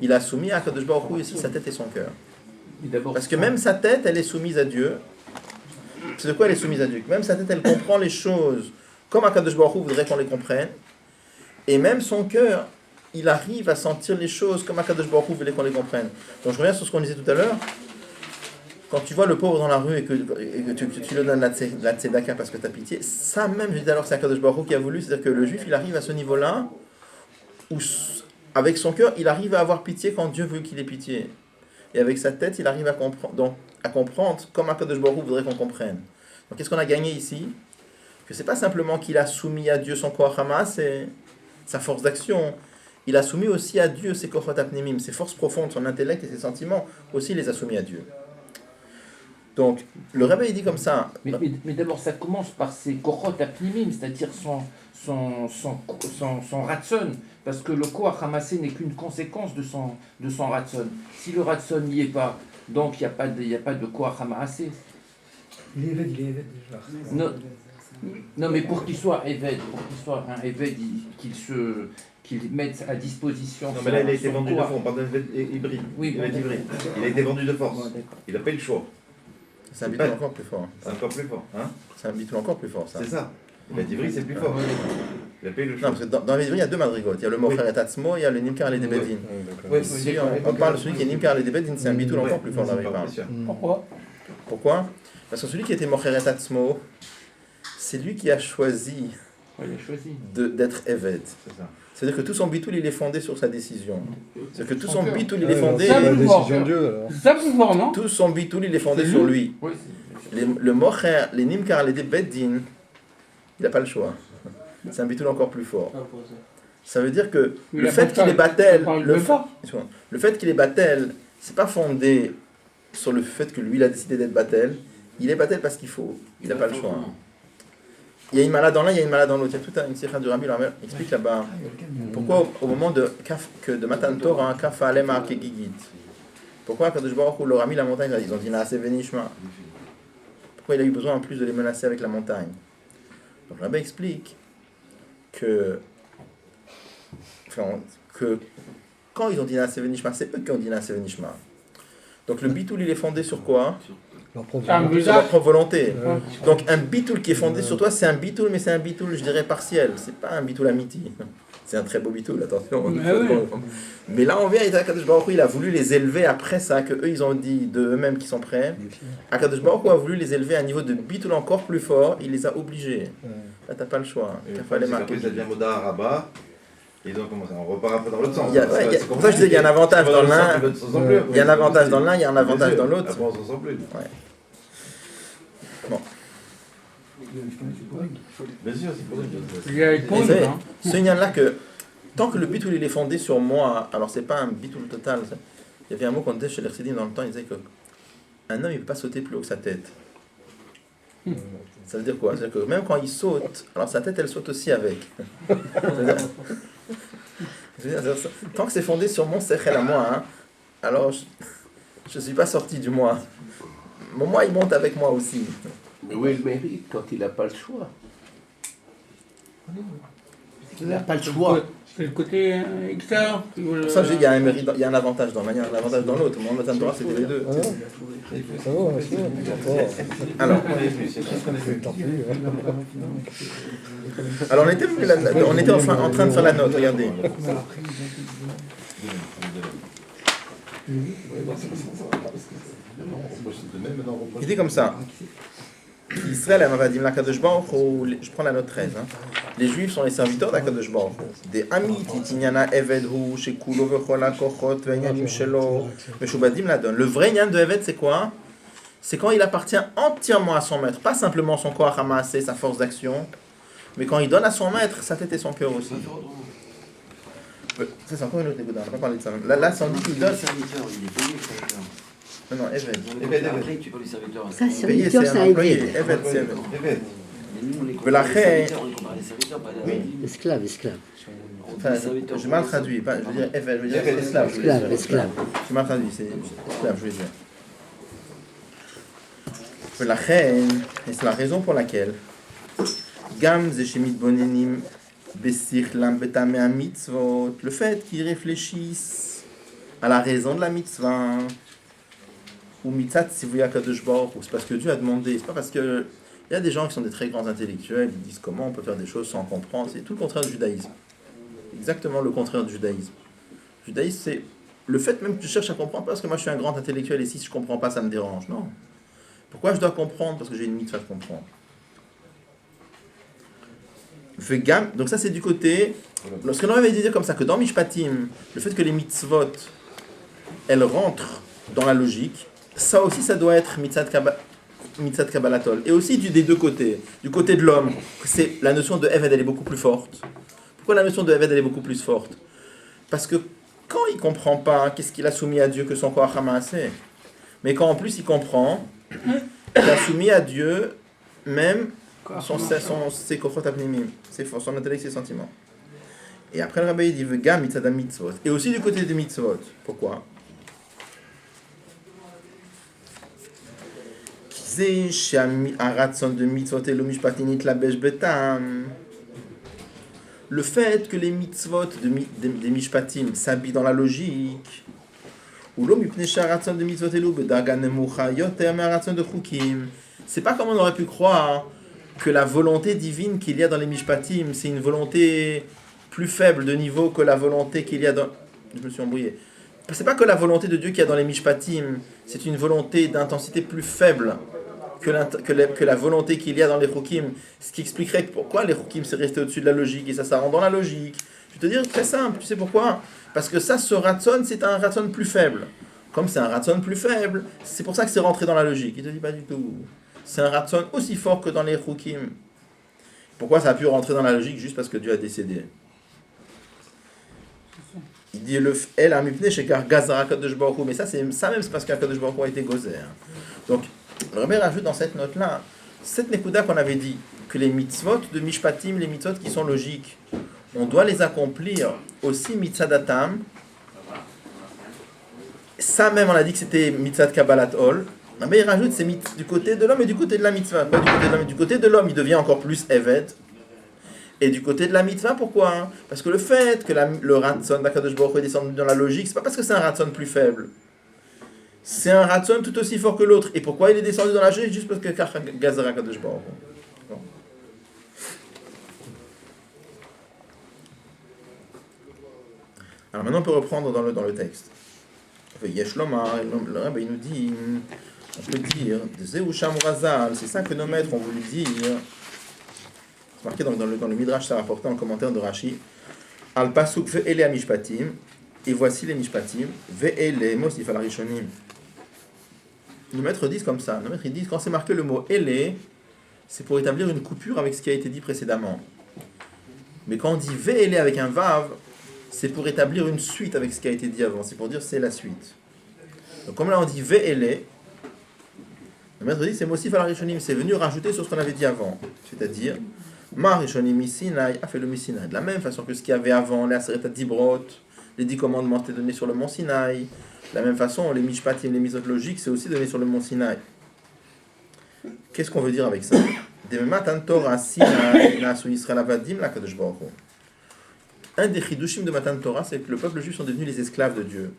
Speaker 2: Il a soumis à Akadosh Baruch Hu aussi sa tête et son cœur. Parce que même sa tête, elle est soumise à Dieu. C'est de quoi elle est soumise à Dieu? Même sa tête, elle comprend les choses comme Akadosh Baruch Hu voudrait qu'on les comprenne. Et même son cœur, il arrive à sentir les choses comme Akadosh Baruch Hu voulait qu'on les comprenne. Donc je reviens sur ce qu'on disait tout à l'heure. Quand tu vois le pauvre dans la rue et que tu lui donnes la tzedaka parce que tu as pitié, ça même, je dis alors, c'est Akadosh Baruch Hu qui a voulu. C'est-à-dire que le juif, il arrive à ce niveau-là où, avec son cœur, il arrive à avoir pitié quand Dieu veut qu'il ait pitié. Et avec sa tête, il arrive à comprendre comme Akadosh Baruch Hu voudrait qu'on comprenne. Donc qu'est-ce qu'on a gagné ici? Que c'est pas simplement qu'il a soumis à Dieu son koach hamas et sa force d'action. Il a soumis aussi à Dieu ses kochot apnemim, ses forces profondes, son intellect et ses sentiments, aussi il les a soumis à Dieu. Donc, le Rabbi il dit comme ça.
Speaker 7: Mais d'abord, ça commence par ses kochot apnimim, c'est-à-dire son ratson, parce que le koach ramassé n'est qu'une conséquence de son ratson. Si le ratson n'y est pas, donc il n'y a pas de koach ramassé.
Speaker 5: Il est évêque déjà.
Speaker 7: Non, mais pour qu'il soit évêque, un évêque, qu'il mette à disposition.
Speaker 4: Non, mais là, il a été vendu de force. On parle d'un hybride.
Speaker 7: Oui,
Speaker 4: hybride. Il a été vendu de force. Il n'a pas eu le choix.
Speaker 2: C'est un bitou encore plus fort.
Speaker 4: C'est encore plus fort. Hein,
Speaker 2: c'est un bitou encore plus fort, ça.
Speaker 4: C'est ça. Le hybride, c'est plus fort. Il a payé le choix.
Speaker 2: Non, parce que dans l'hybride, il y a deux madrigotes. Il y a le mocher et atzmo, il y a le nimkar et les bedin. Ici, on parle de celui qui est nimkar et les bedin, c'est un bitou encore plus fort dans la Pourquoi? Parce que celui qui était mocher et atzmo, c'est lui qui a choisi d'être évêque.
Speaker 4: C'est ça.
Speaker 2: C'est-à-dire que tout son bitoul, il est fondé sur sa décision. C'est-à-dire que tout son bitoul, il est fondé...
Speaker 6: Ça,
Speaker 5: La
Speaker 6: plus fort.
Speaker 5: décision de Dieu, alors.
Speaker 6: Ça, plus fort, non?
Speaker 2: Tout son bitoul, il est fondé sur lui. Le mocher, les nimkar, les beddin, il n'a pas le choix. C'est un bitoul encore plus fort. Ça veut dire que le fait qu'il est battel, le fait qu'il est battel, c'est pas fondé sur le fait que lui, il a décidé d'être battel. Il est battel parce qu'il faut. Il n'a pas le choix. Il y a une malade dans l'un, il y a une malade dans l'autre. Il y a toute une série du Rabbi, il explique là-bas pourquoi au moment de Matan Torah, Kaf Alema Kegigit. Pourquoi Kadosh Baruch Hu leur a mis la montagne, ils ont dit Naase Venishma. Pourquoi il a eu besoin en plus de les menacer avec la montagne? Donc le Rabbi explique que quand ils ont dit Naase Venishma, c'est eux qui ont dit Naase Venishma. Donc le bitoul il est fondé sur quoi? Sur leur propre volonté. Donc un bitoul qui est fondé sur toi, c'est un bitoul, mais c'est un bitoul, je dirais, partiel. C'est pas un bitoul amiti. C'est un très beau bitoul, attention. Mais là, on vient, et Akadosh Baruch Hu, il a voulu les élever après ça, que eux, ils ont dit de eux-mêmes qu'ils sont prêts. Akadosh Baruch Hu a voulu les élever à un niveau de bitoul encore plus fort, il les a obligés. Là, t'as pas le choix.
Speaker 4: Après, ça devient Moda Rabat. Et donc, on repart un peu dans l'autre sens.
Speaker 2: C'est pour ça que je disais qu'il y a un avantage dans l'un, il y a un avantage dans l'un, il y a un avantage dans l'autre.
Speaker 4: Après, on s'en sent plus.
Speaker 2: Bon.
Speaker 4: Bien sûr, c'est pour
Speaker 6: ça.
Speaker 2: Ce là que tant que le bitoul il est fondé sur moi, alors c'est pas un bitoul total. Il y avait un mot qu'on disait chez les Chassidim dans le temps, il disait que un homme il peut pas sauter plus haut que sa tête. Ça veut dire quoi? C'est-à-dire que même quand il saute, alors sa tête elle saute aussi avec. Tant que c'est fondé sur mon sechel à moi, hein, alors je suis pas sorti du moi. Mon moi il monte avec moi aussi.
Speaker 7: Mais où est le mérite quand il n'a pas le choix? Il n'a pas le choix.
Speaker 6: C'est le côté extérieur.
Speaker 2: Pour ça, il y a un mérite, il y a un avantage dans l'un, il y a un avantage dans l'autre. Moi, Matan Torah, c'était les deux. Alors, on était en train de faire la note, regardez. Il dit comme ça. Israël, je prends la note 13. Hein. Les Juifs sont les serviteurs d'Akadosh Baruch Hu. Des Amit, Itinyana Evedhu, Shekulo Vechola Kochot, Venyanim Shelo, Meshubadim la donne. Le vrai Nyan de Eved, c'est quoi? C'est quand il appartient entièrement à son maître, pas simplement son corps ramassé, sa force d'action, mais quand il donne à son maître, sa tête et son cœur aussi. Ça, c'est encore une autre écoute, on n'a pas parlé de ça. Là, ça dit qu'il donne.
Speaker 8: Le serviteur, il est payé, le serviteur.
Speaker 2: Non, Eved.
Speaker 8: Après, tu parles du serviteur.
Speaker 3: Ça, c'est
Speaker 2: Payé,
Speaker 3: serviteur,
Speaker 2: c'est
Speaker 3: c'est
Speaker 2: un
Speaker 3: un
Speaker 2: employé.
Speaker 3: aide.
Speaker 2: Eved, c'est Eved.
Speaker 4: Evet.
Speaker 8: Mais nous, on est
Speaker 2: Mais
Speaker 8: compare
Speaker 2: la
Speaker 8: les
Speaker 2: reine-
Speaker 8: serviteurs, on est compare les serviteurs, pas les
Speaker 2: Oui.
Speaker 3: Esclave, esclave.
Speaker 2: Enfin, j'ai mal traduit. Pas, je veux dire Eved, je veux dire
Speaker 4: Eved.
Speaker 2: esclave. je voulais
Speaker 3: Esclave,
Speaker 2: dire.
Speaker 3: esclave.
Speaker 2: J'ai mal traduit, c'est esclave, je voulais dire. La reine, et c'est la raison pour laquelle Gam zeshemit bonenim besich lam betamea mitzvot, le fait qu'ils réfléchissent à la raison de la mitzvah, ou mitzat sivuya kadosh baruch hu, c'est parce que Dieu a demandé, c'est pas parce que il y a des gens qui sont des très grands intellectuels, ils disent comment on peut faire des choses sans comprendre, c'est tout le contraire du judaïsme. Exactement le contraire du judaïsme. Le judaïsme, c'est le fait même que tu cherches à comprendre, parce que moi je suis un grand intellectuel et si je comprends pas, ça me dérange. Non. Pourquoi je dois comprendre? Parce que j'ai une mitzvah de comprendre. Vegam, donc ça c'est du côté. Lorsque l'on avait dit comme ça, que dans Mishpatim, le fait que les mitzvot, elles rentrent dans la logique, ça aussi ça doit être mitzvah kabbalatol. Et aussi des deux côtés. Du côté de l'homme, c'est la notion de Eved, elle est beaucoup plus forte. Pourquoi la notion de Eved, elle est beaucoup plus forte? Parce que quand il comprend pas, qu'est-ce qu'il a soumis à Dieu que son corps Hamasé? Mais quand en plus il comprend, il a soumis à Dieu même ses kofot apnimim, son intellect, ses sentiments. Et après le rabbin il dit Vega mitzvah mitzvot. Et aussi du côté des mitzvot. Pourquoi? Kizé sharatson de mitzvot et le mishpatinit la besh betam. Le fait que les mitzvot des mishpatim s'habillent dans la logique. C'est pas comme on aurait pu croire que la volonté divine qu'il y a dans les mishpatim, c'est une volonté plus faible de niveau que la volonté qu'il y a dans... Je me suis embrouillé. C'est pas que la volonté de Dieu qu'il y a dans les mishpatim, c'est une volonté d'intensité plus faible que la volonté qu'il y a dans les chukim. Ce qui expliquerait pourquoi les chukim c'est resté au-dessus de la logique, et ça rentre dans la logique. Je vais te dire très simple, tu sais pourquoi? Parce que ça, ce ratson, c'est un ratson plus faible. Comme c'est un ratson plus faible, c'est pour ça que c'est rentré dans la logique. Il te dit pas du tout. C'est un ratson aussi fort que dans les chukim. Pourquoi ça a pu rentrer dans la logique? Juste parce que Dieu a décédé. Il dit elle a mipné chez Gazara Kadosh Baruch Hu. Mais ça même, c'est parce qu'Akadosh Baruch Hu a été gozer. Donc, le Rebbe rajoute dans cette note-là, cette nekuda qu'on avait dit, que les mitzvot de Mishpatim, les mitzvot qui sont logiques, on doit les accomplir aussi mitzadatam. Ça même, on a dit que c'était mitzad kabbalat ol. Mais il rajoute, c'est du côté de l'homme et du côté de la mitzvah. Pas du côté de l'homme, du côté de l'homme, il devient encore plus eved. Et du côté de la mitzvah, pourquoi? Parce que le fait que le ratson d'Akadosh Baruch Hu est descendu dans la logique, c'est pas parce que c'est un ratson plus faible. C'est un ratson tout aussi fort que l'autre. Et pourquoi il est descendu dans la logique? Juste parce que Gazara Akadosh Baruch Hu. Alors maintenant, on peut reprendre dans le texte. Yeshlomar, le Rebbe, il nous dit, on peut dire, c'est ça que nos maîtres ont voulu dire. C'est marqué dans le Midrash, ça rapporté en commentaire de Rashi. Al pasuk ve'ele amishpatim, et voici les mishpatim, ve'ele mosif al rishonim. Nos maîtres disent comme ça. Nos maîtres ils disent quand c'est marqué le mot ele, c'est pour établir une coupure avec ce qui a été dit précédemment. Mais quand on dit ve'ele avec un vav, c'est pour établir une suite avec ce qui a été dit avant. C'est pour dire c'est la suite. Donc comme là on dit ve'ele, le maître dit c'est mosif al rishonim, c'est venu rajouter sur ce qu'on avait dit avant. C'est-à-dire Ma rishonim misinai a fait le misinai. De la même façon que ce qu'il y avait avant, les aseret dibrot, les 10 commandements étaient donnés sur le mont Sinaï. De la même façon, les mishpatim, les mitzvot logiques, c'est aussi donné sur le mont Sinaï. Qu'est-ce qu'on veut dire avec ça? Un des chidushim de Matan Torah, c'est que le peuple juif sont devenus les esclaves de Dieu.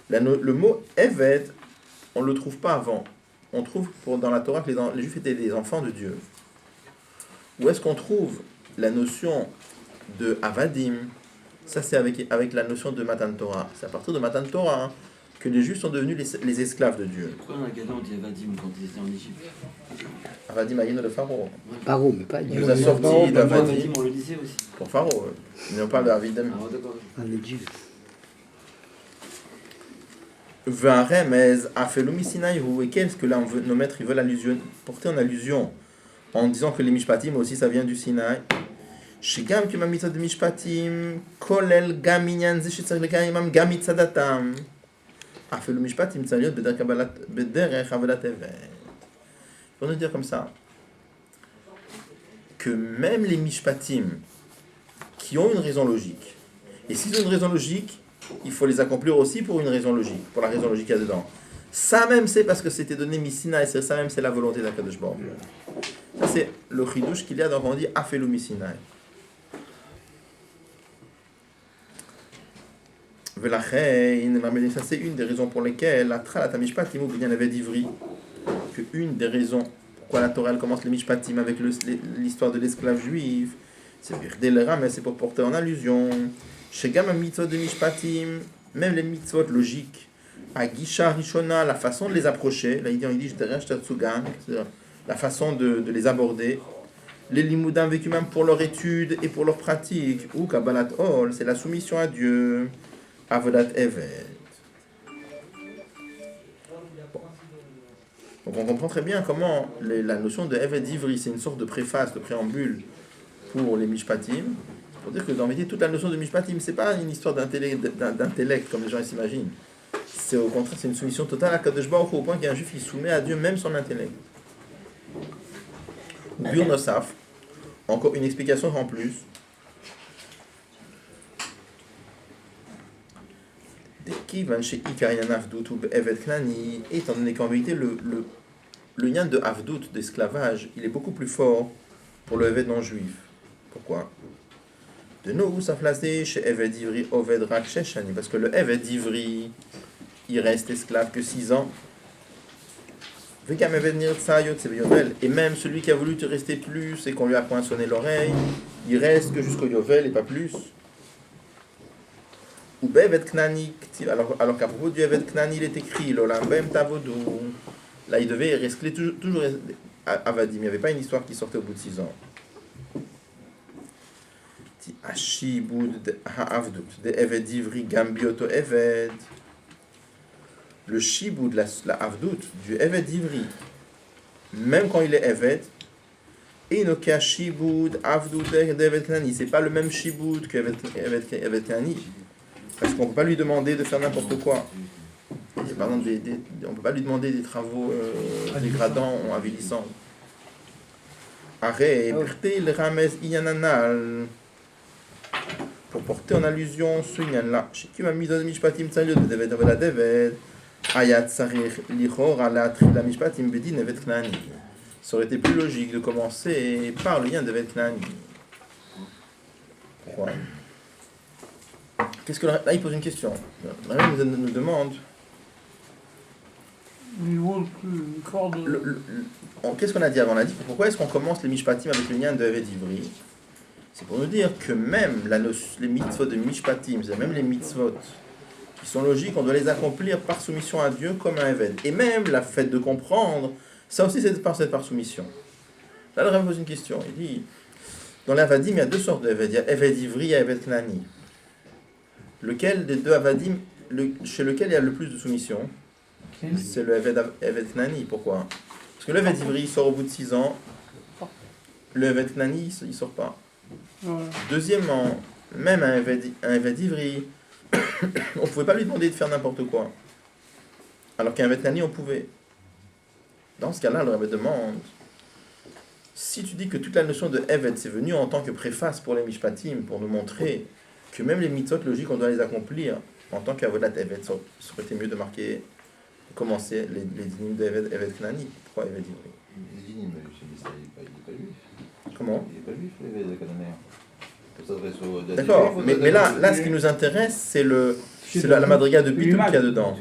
Speaker 2: Le mot Eved, on ne le trouve pas avant. On trouve dans la Torah que les juifs étaient des enfants de Dieu. Où est-ce qu'on trouve la notion de Avadim? Ça, c'est avec la notion de Matan Torah. C'est à partir de Matan Torah que les Juifs sont devenus les esclaves de Dieu.
Speaker 8: Pourquoi dans la Gada on dit Avadim quand ils étaient en Égypte?
Speaker 2: Avadim Aïn le Pharaon.
Speaker 3: Pharaon, mais pas
Speaker 2: Il
Speaker 3: Dieu.
Speaker 2: nous a sorti d'Avadim
Speaker 8: Avadim, on le disait aussi.
Speaker 2: pour Pharaon. Mais on parle d'Avadim.
Speaker 8: Ah, d'accord.
Speaker 3: Ah, les Dieu.
Speaker 2: V'aremez afelumi Sinaïhu. Et qu'est-ce que là nos maîtres ils veulent porter en allusion en disant que les Mishpatim aussi ça vient du Sinaï. שגם כי במצוות במשפטים, כולל גם עניין זה שצריך לקיים עמם גם מצדתם. אפילו משפטים צריך להיות בדרך עבודת עבד. Pour nous dire comme ça, que même les mishpatim qui ont une raison logique, et s'ils ont une raison logique, il faut les accomplir aussi pour une raison logique, pour la raison logique qu'il y a dedans. Ça même c'est parce que c'était donné Missina, et ça même c'est la volonté d'Akadosh Baruch Hu. Ça c'est le chidouche qu'il y a dans on dit Afelu Missina. Ça c'est une des raisons pour lesquelles la Tralat Mishpatim ou bien avait d'Ivry. Que une des raisons pourquoi la Torah elle commence les Mishpatim avec l'histoire de l'esclave juif, c'est mais c'est pour porter en allusion. Chez Gam mitzvot de Mishpatim, même les mitzvot logiques, à Gisha Rishona, la façon de les approcher, là il dit la façon de les aborder, les limoudim vécu même pour leur étude et pour leur pratique, ou Kabbalat Ol, c'est la soumission à Dieu, Avodat Evet. Donc on comprend très bien comment la notion de Eved Ivri, c'est une sorte de préface, de préambule pour les Mishpatim. Pour dire que dans vérité, toute la notion de Mishpatim, c'est pas une histoire d'intellect comme les gens s'imaginent. C'est au contraire, c'est une soumission totale à Kadosh Baruch Hu, au point qu'un juif il soumet à Dieu même son intellect. Bir Nosaf, encore une explication en plus. Étant donné qu'en vérité le lien de Avdout, d'esclavage, il est beaucoup plus fort pour le Eved non juif. Pourquoi? De nous, ça flasé chez Eved Ivri Oved Rak Sheshani, parce que le Eved Ivri, il reste esclave que 6 ans. Et même celui qui a voulu te rester plus et qu'on lui a poinçonné l'oreille, il reste que jusqu'au Yovel et pas plus. Ou Bevet Knani, alors qu'à propos du Eved Knani, il est écrit L'Olambem Tavodou. Là, il devait rester toujours Avadim. Il n'y avait pas une histoire qui sortait au bout de 6 ans. Ashibud Ha'avdut, de Eved Ivri Gambioto Eved. Le Shibud, la Avdut, du Eved Ivri, même quand il est Eved, et Nokia Shibud Avdut d'Eved Knani, c'est pas le même Shibud que Eved Knani. Parce qu'on ne peut pas lui demander de faire n'importe quoi. Par exemple, on ne peut pas lui demander des travaux dégradants ou avilissants. Arrêt, le Rames Iyananal. Pour porter en allusion ce Iyan-là. Chez qui m'a mis dans le Mishpatim Tzaliot de Deved Avela Deved, Ayat Sarir Lichor Alat la Mishpatim Bedin Eved Knani. Ça aurait été plus logique de commencer par le lien d'Eved Knani. Pourquoi? Qu'est-ce que là il pose une question. Là il nous demande. Qu'est-ce qu'on a dit avant? On a dit pourquoi est-ce qu'on commence les Mishpatim avec le lien de Eved Ivri? C'est pour nous dire que même les mitzvot de Mishpatim, c'est même les mitzvot qui sont logiques, on doit les accomplir par soumission à Dieu comme un Eved. Et même la fait de comprendre, ça aussi c'est par soumission. Là le Rav pose une question. Il dit dans l'Avadim il y a 2 sortes d'Eved. Il y a Eved Ivri et Eved Knani. Lequel des 2 Avadim, chez lequel il y a le plus de soumission? C'est le Eved Knani. Pourquoi? Parce que le Eved Ivri il sort au bout de 6 ans, le Eved Knani il sort pas. Deuxièmement, même un Eved Ivri, on ne pouvait pas lui demander de faire n'importe quoi. Alors qu'un Eved Knani, on pouvait. Dans ce cas-là, le Rebbe demande, si tu dis que toute la notion de Eved, c'est venu en tant que préface pour les Mishpatim, pour nous montrer que même les mitzvot logiques, on doit les accomplir en tant qu'Avodat Eved, ça aurait été mieux de marquer, de commencer les dynimes d'Eved Knani. Pourquoi Eved Ivri?
Speaker 4: Les dynimes, il n'est pas juif.
Speaker 2: Comment?
Speaker 4: Il n'est pas juif, l'évêque cananéen.
Speaker 2: D'accord, mais là, ce qui nous intéresse, c'est la madriga de Bitul qu'il y a dedans.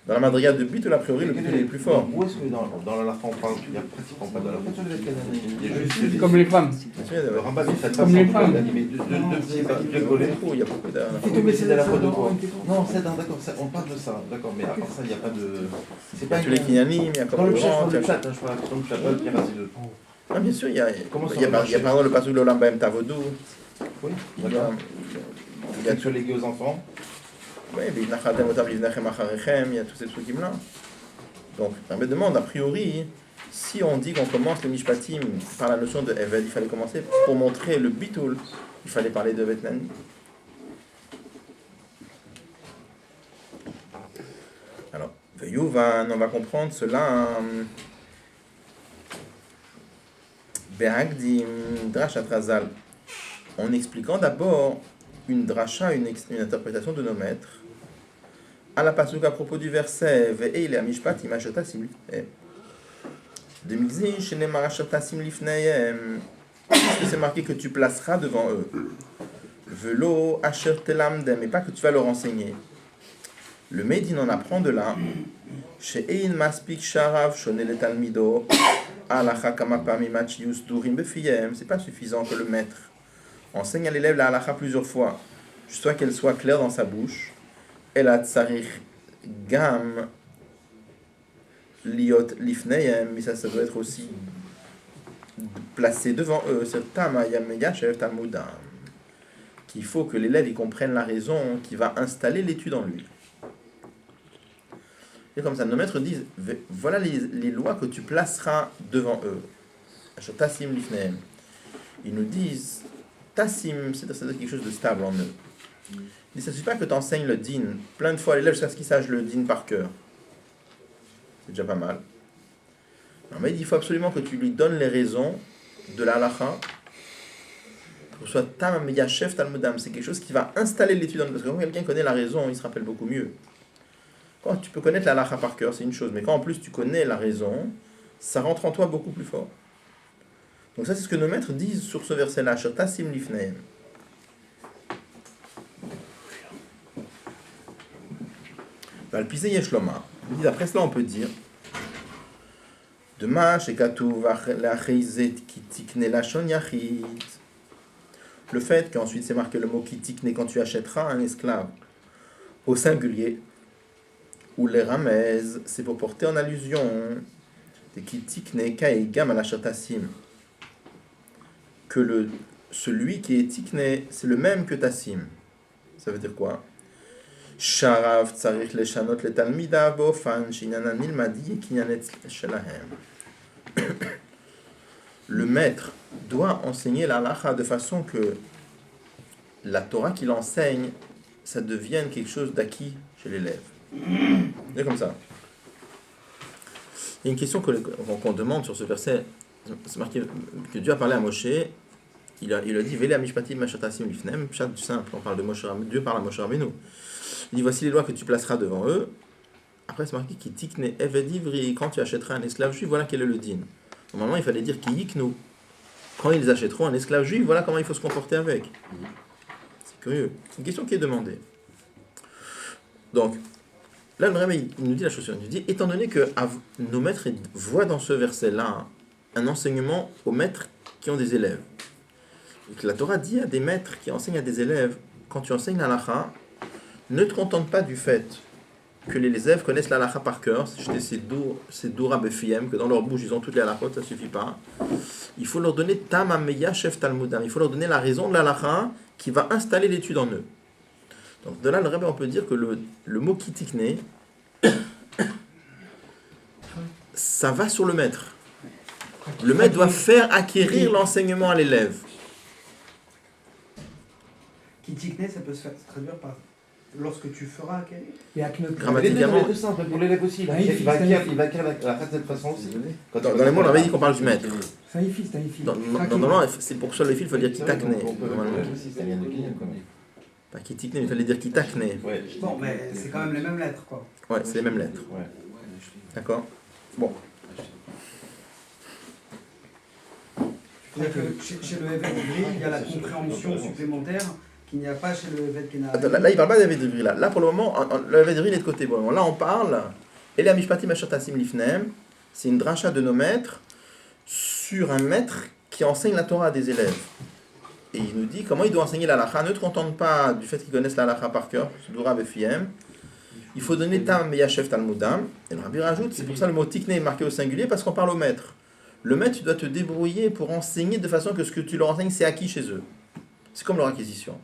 Speaker 2: Dans la madriga de Bitul, a priori, le Bitul est le plus fort.
Speaker 4: Où est-ce que dans la on parle, il n'y a pratiquement pas de la faute sur l'évêque cananéen?
Speaker 6: Comme les femmes.
Speaker 4: Le Rambam, il traite pas
Speaker 6: Comme les femmes.
Speaker 4: il met deux petits papiers collés.
Speaker 2: Il y a beaucoup de...
Speaker 4: C'est de la faute de quoi? Non, c'est d'accord, on parle de ça, d'accord, mais à part ça, il n'y a pas de... C'est pas
Speaker 2: tous les kinyanim, il y a
Speaker 4: dans
Speaker 2: comme
Speaker 4: le
Speaker 2: le
Speaker 4: chat,
Speaker 2: grand...
Speaker 4: je parle de Chappal, Pierre Assideux.
Speaker 2: Ah, bien sûr, il y a par exemple le passage de l'Olambem Tavodou.
Speaker 4: Oui,
Speaker 2: Il y a
Speaker 4: tout légué aux enfants.
Speaker 2: Oui, il y a tous ces trucs-là. Donc, on me demande, a priori, si on dit qu'on commence le Mishpatim par la notion de Eved, il fallait commencer pour montrer le Bitul, il fallait parler de Eved Nani. Alors, Veyuvan, on va comprendre cela. Be'agdim, Drashat Razal. En expliquant d'abord une dracha, une interprétation de nos maîtres, à la pasuk à propos du verset Ve'ele amishpat imashata sim lifnehem. Demizin shenema ashata sim lifnehem. C'est marqué que tu placeras devant eux. Velo asher telamdem, et pas que tu vas leur enseigner. Le Médine en apprend de là. She'ein maspik sharav shonel talmido alacha kama pamim achius durim befiyem. C'est pas suffisant que le maître enseigne à l'élève la halacha plusieurs fois, jusqu'à qu'elle soit claire dans sa bouche. El atzarich gam liot lifneyem, mais ça doit être aussi placé devant eux. C'est tamayam yashev talmudam, qu'il faut que l'élève y comprenne la raison qui va installer l'étude en lui. Et comme ça, nos maîtres disent, voilà les lois que tu placeras devant eux. Tassim lifneyem. Ils nous disent, tassim, c'est quelque chose de stable en eux. Il ne suffit pas que tu enseignes le din plein de fois à l'élève jusqu'à ce qu'il sache le din par cœur. C'est déjà pas mal. Non, mais il faut absolument que tu lui donnes les raisons de la halacha pour que ce soit tam yachef talmudam. C'est quelque chose qui va installer l'étude. Parce que quand quelqu'un connaît la raison, il se rappelle beaucoup mieux. Quand tu peux connaître la halacha par cœur, c'est une chose. Mais quand en plus tu connais la raison, ça rentre en toi beaucoup plus fort. Donc ça, c'est ce que nos maîtres disent sur ce verset-là. Tassim lifnehem. D'après cela, on peut dire le fait qu'ensuite c'est marqué le mot kitikne quand tu achèteras un esclave au singulier, ou les ramez, c'est pour porter en allusion de kitikne kaigam alachatasim, que celui qui est tikne, c'est le même que tassim. Ça veut dire quoi? Sharav tsarich leshanot letalmida bofan shinana nilmadi kinyanet shelahem. Le maître doit enseigner la halacha de façon que la Torah qu'il enseigne, ça devienne quelque chose d'acquis chez l'élève. C'est comme ça. Il y a une question qu'on demande sur ce verset. C'est marqué que Dieu a parlé à Moshe. Il a dit Vele amishpatim mashatasim lifnem. Chat du simple. On parle de Moshe. Dieu parle à Moshe Rabbeinu. Il dit voici les lois que tu placeras devant eux. Après c'est marqué ki tikne eved ivri. Quand tu achèteras un esclave juif, voilà quel est le din. Normalement il fallait dire ki yiknu. Quand ils achèteront un esclave juif, voilà comment il faut se comporter avec. C'est curieux. C'est une question qui est demandée. Donc là le Rebbe il nous dit la chose suivante. Il nous dit étant donné que nos maîtres voient dans ce verset-là un enseignement aux maîtres qui ont des élèves. Et que la Torah dit à des maîtres qui enseignent à des élèves, quand tu enseignes la halacha, ne te contente pas du fait que les élèves connaissent la halacha par cœur, c'est doura befiem, que dans leur bouche ils ont toutes les halachot, ça suffit pas. Il faut leur donner tam ameya chef talmudam, il faut leur donner la raison de la halacha qui va installer l'étude en eux. Donc de là, le Rebbe, on peut dire que le mot kitikne, ça va sur le maître. Le maître doit faire acquérir l'enseignement à l'élève.
Speaker 1: Kitikne, ça peut se traduire par lorsque tu feras acquérir.
Speaker 2: Grammaticalement,
Speaker 4: C'est simple pour l'élève aussi.
Speaker 1: Bah,
Speaker 4: Il va acquérir la phrase de cette façon aussi.
Speaker 2: dans les mots, on avait dit qu'on parle du maître.
Speaker 1: Saïfi.
Speaker 2: Normalement, c'est pour ça le fil, il faut dire kitakne.
Speaker 4: aussi, ça vient de Guinée quand même.
Speaker 2: Pas kitikne, mais il fallait dire kitakne.
Speaker 4: Ouais.
Speaker 1: Bon, mais c'est quand même les mêmes lettres, quoi.
Speaker 2: Ouais, c'est les mêmes lettres.
Speaker 4: Ouais.
Speaker 2: D'accord. Bon.
Speaker 1: C'est-à-dire que chez le Eved Ivri, il y a la compréhension supplémentaire qu'il n'y a pas chez le Eved Kenari.
Speaker 2: Attends, là, il ne parle pas d'Eved Ivri. Là, pour le moment, le Eved Ivri, il est de côté. Bon, là, on parle. Elia Mishpatim Ashatasim Lifnem. C'est une dracha de nos maîtres sur un maître qui enseigne la Torah à des élèves. Et il nous dit comment il doit enseigner la halacha. Ne te contente pas du fait qu'ils connaissent la halacha par cœur. C'est Doura Befiem. Il faut donner tam yachef talmudam. Et le Rabbi rajoute, c'est pour ça le mot tikne est marqué au singulier, parce qu'on parle au maître. Le maître, tu dois te débrouiller pour enseigner de façon que ce que tu leur enseignes, c'est acquis chez eux. C'est comme leur acquisition.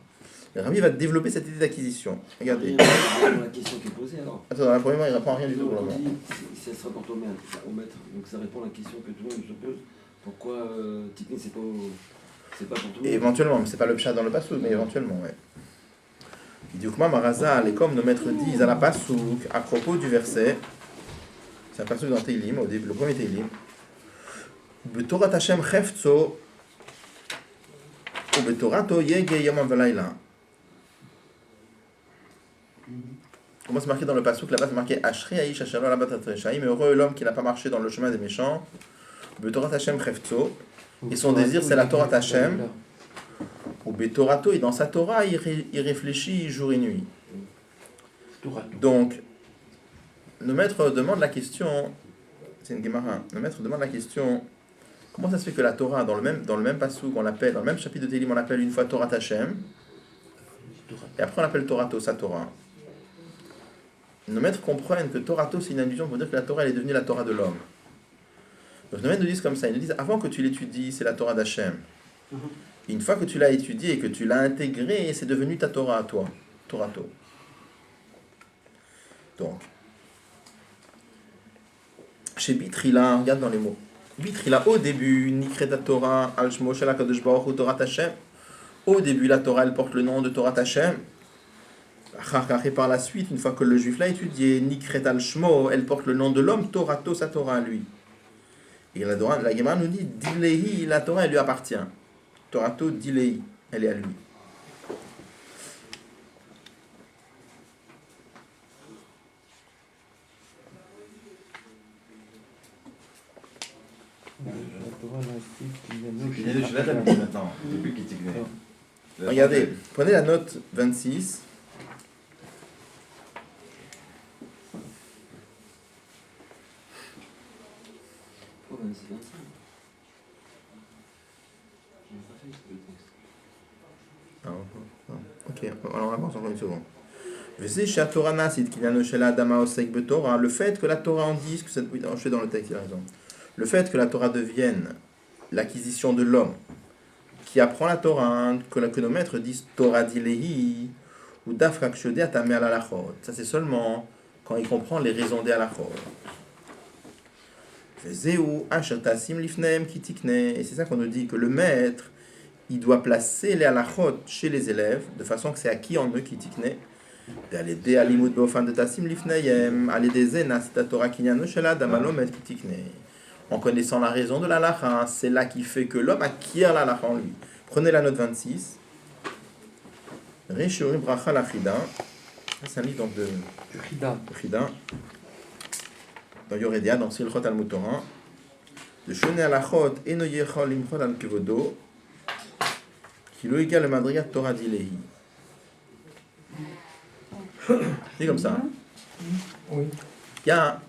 Speaker 2: Le Rabbi va développer cette idée d'acquisition. Regardez.
Speaker 8: La question qui est posée alors.
Speaker 2: Attends, dans la première, il répond à rien du tout pour le
Speaker 8: On
Speaker 2: moment.
Speaker 8: dit, ça sera quand au maître. Donc ça répond à la question que tout le monde se pose. Pourquoi Tikné, c'est pas pour tout le monde?
Speaker 2: Éventuellement, mais c'est pas le pshat dans le pasouk, mais éventuellement, ouais. Il dit Ukma Marazal, et comme nos maîtres disent à la pasouk, à propos du verset, c'est un pasouk dans Teilim, au début, le premier Teilim, Betorat Hashem Chefzo, ou Betorato Yege Yomam Velayla. Comment c'est marqué dans le pasouk? Là-bas, c'est marqué Ashri Aish Ashalol Abatat Reshaim, mais heureux l'homme qui n'a pas marché dans le chemin des méchants. Betorat Hashem Chefzo, et son désir, c'est la Torah Hashem. Ou Betorato, et dans sa Torah, il réfléchit jour et nuit. Donc, nos maîtres demandent la question, c'est une Gemara, nos maîtres demandent la question, comment ça se fait que la Torah, dans le même pasouk, on l'appelle, dans le même chapitre de Télim, on l'appelle une fois Torah Hashem, et après on l'appelle Torato, sa Torah. Nos maîtres comprennent que Torato, c'est une allusion pour dire que la Torah, elle est devenue la Torah de l'homme. Donc nos maîtres nous disent comme ça, ils nous disent, avant que tu l'étudies, c'est la Torah d'Hachem. Une fois que tu l'as étudié et que tu l'as intégré, c'est devenu ta Torah à toi, Torato. Donc, chez Bitrila, regarde dans les mots. Bitrila, au début, Nikreta Torah, Al-Shmo Shel HaKadosh Baruch Hu Torah Hashem. Au début, la Torah, elle porte le nom de Torah Hashem. Et par la suite, une fois que le juif l'a étudié, Nikreta Al-Shmo, elle porte le nom de l'homme, Torato, sa Torah à lui. Et la Gemara nous dit, Dilehi, la Torah, elle lui appartient. Torato, Dilehi, elle est à lui.
Speaker 4: Il est là maintenant, depuis qu'il Tikné.
Speaker 2: Regardez, prenez la note 26.
Speaker 8: Oh, ben, c'est 25. J'ai pas fait le texte.
Speaker 2: Ok, alors on avance encore une seconde. Le fait que la Torah en dise, que oui, je suis dans le texte, il a raison. Le fait que la Torah devienne l'acquisition de l'homme qui apprend la Torah, que nos maîtres disent Torah dilehi ou dafrak shodeh atameh al halachot. Ça c'est seulement quand il comprend les raisons des halachot. Et c'est ça qu'on nous dit que le maître il doit placer les halachot chez les élèves de façon que c'est acquis en eux qui tikne. En connaissant la raison de la halakha, c'est là qui fait que l'homme acquiert la halakha en lui. Prenez la note 26. Reshurim bracha lachida. C'est un livre donc de Chida. Dans Yoredia, dans Silchot Talmud Torah. De Shone halachot eno yechol limchot al kevodo. Qui lo égal le madrigat Torah dilehi. C'est comme ça.
Speaker 5: Oui.
Speaker 2: Il y a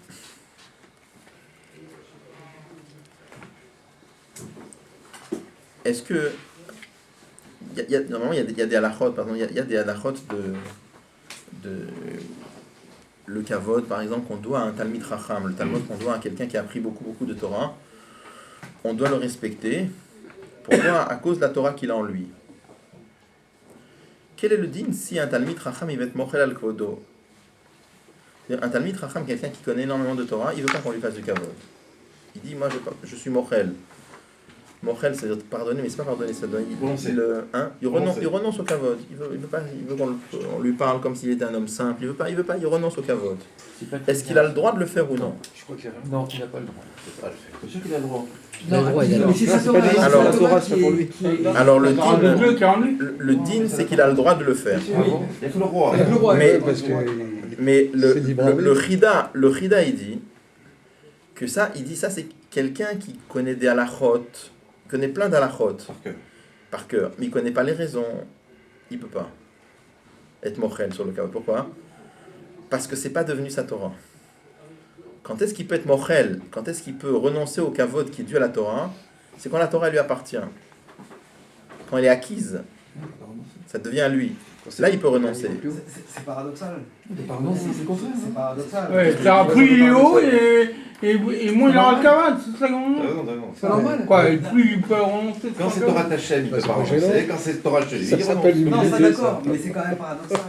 Speaker 2: est-ce que normalement il y a des halachot, pardon, il y a des halachot de le kavod par exemple qu'on doit à un talmid racham, le talmud qu'on doit à quelqu'un qui a appris beaucoup de Torah, on doit le respecter. Pourquoi? À cause de la Torah qu'il a en lui. Quel est le din si un talmid racham il va être mochel al kvodo? Un talmid racham, quelqu'un qui connaît énormément de Torah, il veut pas qu'on lui fasse du kavod. Il dit moi je suis mochel. Mochel, c'est-à-dire pardonner, mais c'est pas pardonner, ça donne. Il renonce au kavod. Il veut qu'on lui parle comme s'il était un homme simple. Il renonce au kavod. Est-ce qu'il a le droit de le faire ou non?
Speaker 7: Je crois qu'il a non, il n'a pas le droit.
Speaker 4: C'est sûr qu'il a le droit.
Speaker 1: Mais c'est sa Torah.
Speaker 2: Alors,
Speaker 5: la Torah, c'est pour lui.
Speaker 2: Alors le din, c'est qu'il a le droit de le faire.
Speaker 4: Il y a que le roi.
Speaker 2: Mais le Chida, il dit que ça, c'est quelqu'un qui connaît des halachot, connaît plein d'halachot par cœur, mais il connaît pas les raisons, il peut pas être mochel sur le kavod. Pourquoi? Parce que c'est pas devenu sa Torah. Quand est-ce qu'il peut être mochel? Quand est-ce qu'il peut renoncer au kavod qui est dû à la Torah? C'est quand la Torah lui appartient. Quand elle est acquise, ça devient à lui. Là, il peut renoncer.
Speaker 1: C'est paradoxal.
Speaker 5: C'est contraire.
Speaker 1: C'est paradoxal.
Speaker 6: Ouais, t'as appris haut et moins il aura le cavade, c'est ça qu'on...
Speaker 1: C'est normal.
Speaker 6: Quoi, et plus il peut remonter.
Speaker 4: Quand c'est Torah Hashem, il peut pas renoncer. Quand c'est Torah Hashem, il
Speaker 5: Ça s'appelle
Speaker 4: renonce.
Speaker 1: Non, ça
Speaker 5: l'humilité,
Speaker 1: d'accord,
Speaker 5: ça.
Speaker 1: mais c'est quand même paradoxal.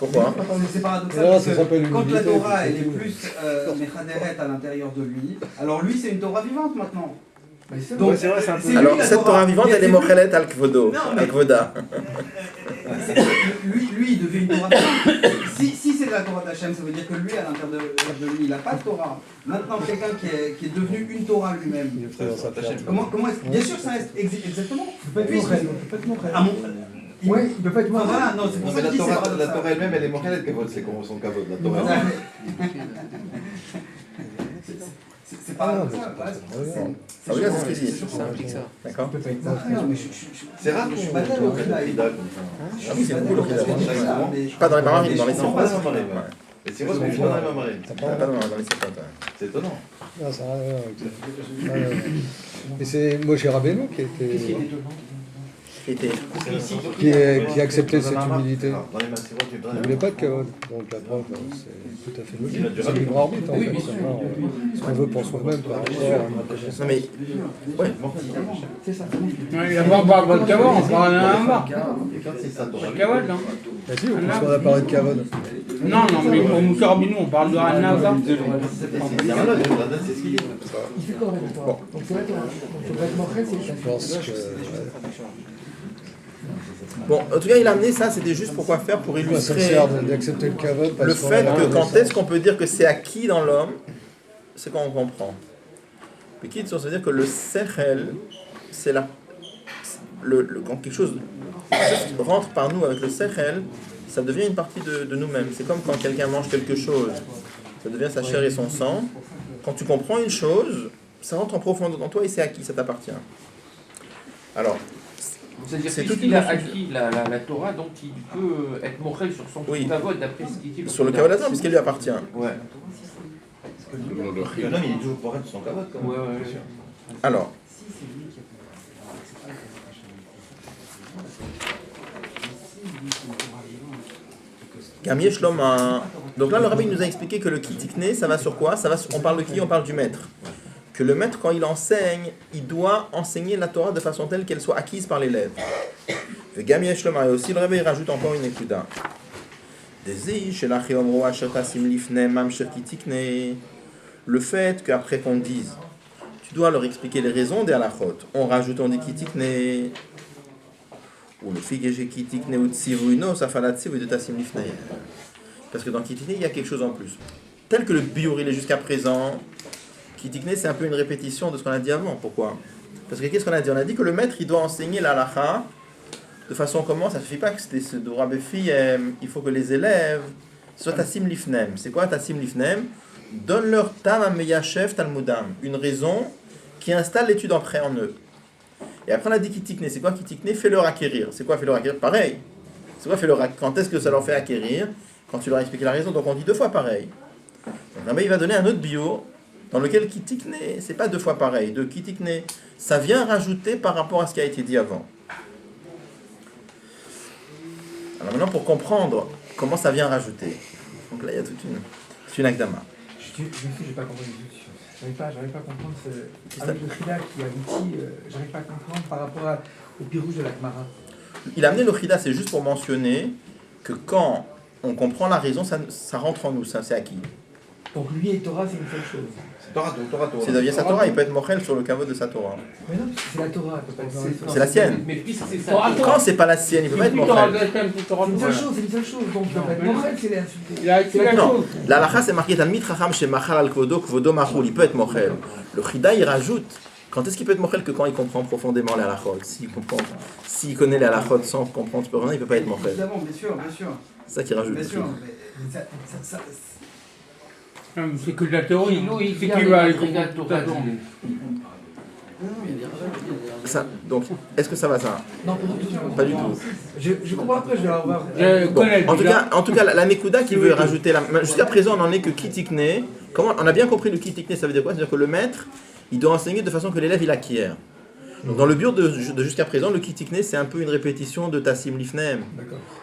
Speaker 2: Pourquoi?
Speaker 1: C'est paradoxal.
Speaker 5: Non,
Speaker 1: parce
Speaker 5: ça
Speaker 1: que
Speaker 5: s'appelle
Speaker 1: quand la
Speaker 5: l'humilité,
Speaker 1: Torah elle est
Speaker 5: plutôt.
Speaker 1: plus Mechaderet à l'intérieur de lui, alors lui c'est une Torah vivante maintenant.
Speaker 6: Donc,
Speaker 1: Donc
Speaker 6: c'est vrai, c'est un peu.
Speaker 1: c'est
Speaker 2: Alors,
Speaker 1: lui, la
Speaker 2: cette Torah vivante,
Speaker 1: Il y a
Speaker 2: elle est
Speaker 1: des-
Speaker 2: Mochelet al Kvodo,
Speaker 1: Non, mais-
Speaker 2: al Kvoda.
Speaker 1: Lui, il devait une Torah vivante. Si c'est de la Torah d'Hachem, ça veut dire que lui, à l'intérieur de lui, il n'a pas de Torah. Maintenant, quelqu'un qui est devenu une Torah lui-même.
Speaker 5: Il est présent dans sa terre.
Speaker 1: Comment est-ce Bien sûr, ça reste exactement.
Speaker 9: Il peut pas être
Speaker 1: Puisque-
Speaker 9: Mochel, il peut pas être Mochel.
Speaker 1: à mon-
Speaker 9: Ouais, il peut pas être
Speaker 1: Enfin,
Speaker 9: Mochel.
Speaker 1: voilà, non, c'est pour
Speaker 4: Non,
Speaker 1: ça
Speaker 4: mais
Speaker 1: que je dis
Speaker 4: la
Speaker 1: c'est
Speaker 4: Torah
Speaker 1: paradoxal.
Speaker 4: elle-même, elle est morale, Kavod, c'est comment son Kavod, la Torah.
Speaker 1: Voilà. C'est paradoxal. Voilà,
Speaker 2: Ça veut dire c'est ce qu'il dit.
Speaker 3: Ça implique ça.
Speaker 2: D'accord?
Speaker 9: Il peut pas être
Speaker 1: Non,
Speaker 9: Mochel.
Speaker 1: mais
Speaker 4: C'est rare
Speaker 1: je suis
Speaker 4: qu'on
Speaker 1: pas d'accord
Speaker 4: qu'on
Speaker 1: avec ça.
Speaker 4: fait Frida comme ça.
Speaker 2: Ah oui, c'est beaucoup le Khida.
Speaker 1: Mais-
Speaker 2: Pas dans les Mamarim, dans les
Speaker 1: mais je
Speaker 4: Non,
Speaker 2: Sifot.
Speaker 4: pas dans la marée, ouais. Et c'est vrai qu'on fait dans la marée.
Speaker 2: Pas dans les Sifot, ouais.
Speaker 4: C'est étonnant.
Speaker 5: Non, ça n'a rien à voir avec ça. Rien à voir. Mais c'est Moshe Rabbeinu qui a accepté cette humilité.
Speaker 4: Dans les Massirot, tu
Speaker 5: Il ne voulait pas de kavod. Donc la preuve, c'est tout à fait
Speaker 4: Il a
Speaker 5: logique.
Speaker 4: dû
Speaker 5: C'est libre arbitre en
Speaker 7: Oui,
Speaker 5: fait.
Speaker 7: bien sûr.
Speaker 5: Seulement, ce qu'on veut pour soi-même par rapport à notre connaissance.
Speaker 2: Non mais, ouais,
Speaker 9: C'est ça.
Speaker 6: Il va voir votre cavard, on fera un bar.
Speaker 4: Quand c'est ça, Torah.
Speaker 6: Cavard, non?
Speaker 5: Ah si, on a parlé de kavod.
Speaker 6: Non, mais pour Moussa Rabinou, on parle de Hanava.
Speaker 4: C'est un malade, Jordan, c'est ce qu'il dit.
Speaker 9: Il fait quoi avec toi? Donc c'est la Torah. Donc il peut pas être Mochel, c'est
Speaker 5: Je pense que
Speaker 2: bon, en tout cas, il a amené ça, c'était juste pour quoi faire? Pour
Speaker 5: ça me
Speaker 2: illustrer
Speaker 5: sert d'accepter le kavod.
Speaker 2: le fait que quand est-ce qu'on peut dire que c'est acquis dans l'homme, c'est quand on comprend. Mais quitte, ça veut dire que le sechel, c'est quand quelque chose rentre par nous avec le sechel, ça devient une partie de nous-mêmes. C'est comme quand quelqu'un mange quelque chose, ça devient sa chair et son sang. Quand tu comprends une chose, ça rentre en profondeur dans toi et c'est acquis, ça t'appartient. Alors,
Speaker 7: C'est-à-dire
Speaker 2: C'est
Speaker 7: que
Speaker 2: toute
Speaker 7: s'il
Speaker 2: une
Speaker 7: a
Speaker 2: notion.
Speaker 7: acquis la Torah, donc il peut être mochel sur son
Speaker 2: Oui.
Speaker 7: Kavod d'après ce qu'il dit.
Speaker 2: sur le Kabbalah, puisqu'elle lui appartient.
Speaker 7: Ouais.
Speaker 4: Un homme, il est toujours correct sur son Kavod, quand même.
Speaker 7: Ouais, ouais,
Speaker 4: Bien sûr.
Speaker 2: Alors, Gamier Shloma. Donc là, le rabbi nous a expliqué que le kitikné, ça va sur quoi? On parle de qui? On parle du maître. Que le maître, quand il enseigne, il doit enseigner la Torah de façon telle qu'elle soit acquise par l'élève. Et Gamier Shloma. Et aussi, le rabbi rajoute encore une ékuda. Le fait qu'après qu'on dise, tu dois leur expliquer les raisons des halachot, on rajoute, on dit kitikné. Ou le figéché kitikné ou tsivuino, ça fait la tsivu de tassim lifnei. Parce que dans kitikné, il y a quelque chose en plus. Tel que le biur, il est jusqu'à présent, kitikné, c'est un peu une répétition de ce qu'on a dit avant. Pourquoi? Parce que qu'est-ce qu'on a dit? On a dit que le maître, il doit enseigner la halacha de façon comment? Ça ne suffit pas que c'était ce Dora Befi, il faut que les élèves soient tassim lifnem. C'est quoi tassim lifnem? Donne-leur tam ameyachef talmudam, une raison qui installe l'étude en eux. Et après on a dit kitikné, c'est quoi kitikné? Fais-leur acquérir. C'est quoi fais-leur acquérir? Pareil. C'est quoi fais-leur Quand est-ce que ça leur fait acquérir? Quand tu leur expliques la raison, donc on dit deux fois pareil. Donc il va donner un autre bio dans lequel kitikné, c'est pas deux fois pareil. De kitikné, ça vient rajouter par rapport à ce qui a été dit avant. Alors maintenant pour comprendre comment ça vient rajouter. Donc là il y a toute une akdama.
Speaker 9: Je n'ai pas compris les choses. J'arrive pas à comprendre avec le Khida qui aboutit, j'arrive pas à comprendre par rapport au pirouge de la Gemara.
Speaker 2: Il a amené le Khida, c'est juste pour mentionner que quand on comprend la raison, ça rentre en nous, ça c'est acquis.
Speaker 9: Donc lui et Torah, c'est une seule chose.
Speaker 4: C'est Torah.
Speaker 2: C'est devient sa Torah, il peut être mochel sur le caveau de sa Torah.
Speaker 9: Mais non, parce que c'est la Torah, elle peut pas être
Speaker 2: C'est la sienne.
Speaker 7: Mais puisque c'est ça.
Speaker 2: Quand c'est pas la sienne, il peut pas être mochel.
Speaker 9: C'est une seule chose, donc il peut pas être Mochel, c'est l'insulté.
Speaker 6: Il a écrit la
Speaker 2: Non,
Speaker 6: chose.
Speaker 2: la halakha c'est marqué Talmid Chacham chez Machal al Kvodo, Kvodo Machul, il peut être mochel. Le Chida il rajoute, quand est-ce qu'il peut être mochel? Que quand il comprend profondément les halachot. S'il connaît les halachot sans comprendre, il peut pas être mochel.
Speaker 1: Évidemment, bien sûr, bien sûr.
Speaker 2: C'est ça qu'il rajoute.
Speaker 1: Bien sûr. Mais
Speaker 6: C'est que de la théorie.
Speaker 7: Il
Speaker 6: C'est
Speaker 7: vient
Speaker 6: qui va
Speaker 7: avec
Speaker 6: aller
Speaker 7: la Torah.
Speaker 2: Ça, donc, est-ce que ça va ça?
Speaker 9: Non,
Speaker 2: Pas du tout.
Speaker 9: je comprends après, je vais avoir.
Speaker 6: Je
Speaker 2: Bon,
Speaker 6: connais.
Speaker 2: en tout cas, la Nekuda qui veut rajouter, jusqu'à présent, on n'en est que kitikné. Comment on a bien compris le kitikné, ça veut dire quoi? C'est-à-dire que le maître, il doit enseigner de façon que l'élève il acquiert. Donc dans le but de jusqu'à présent, le kitikné, c'est un peu une répétition de Tassim Lifnem.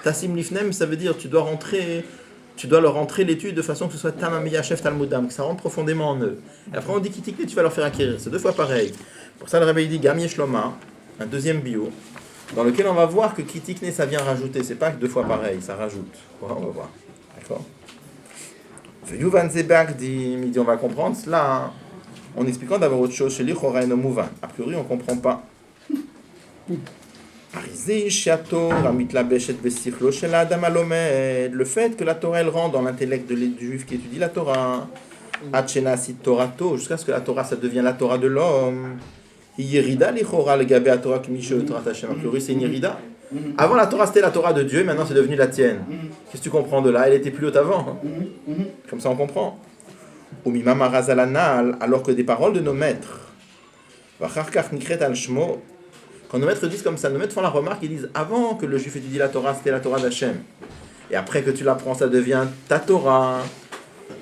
Speaker 2: Tassim Lifnem, ça veut dire tu dois leur rentrer l'étude de façon que ce soit Tamamiya Chef Talmudam, que ça rentre profondément en eux. Et après on dit kitikné, tu vas leur faire acquérir. C'est deux fois pareil. Pour ça le rabbi dit Gam Yeshloma, un deuxième bio. dans lequel on va voir que Kitikne, ça vient rajouter. C'est pas que 2 fois pareil, ça rajoute. Voilà, on va voir. D'accord. Yuvan Zebak dit, on va comprendre cela en expliquant d'abord autre chose chez l'Ichora et Mouvan. A priori, on ne comprend pas. Le fait que la Torah elle rentre dans l'intellect du juif qui étudie la Torah, jusqu'à ce que la Torah ça devient la Torah de l'homme. Yerida l'Ichora le Gabé à Torah Kmisho Torah Hashem. A priori, c'est une Yerida. Avant la Torah c'était la Torah de Dieu, maintenant c'est devenu la tienne. Qu'est-ce que tu comprends de là? Elle était plus haute avant. Comme ça on comprend. Alors que des paroles de nos maîtres, quand nos maîtres disent comme ça, nos maîtres font la remarque, ils disent avant que le juif étudie la Torah, c'était la Torah d'Hachem. Et après que tu l'apprends, ça devient ta Torah.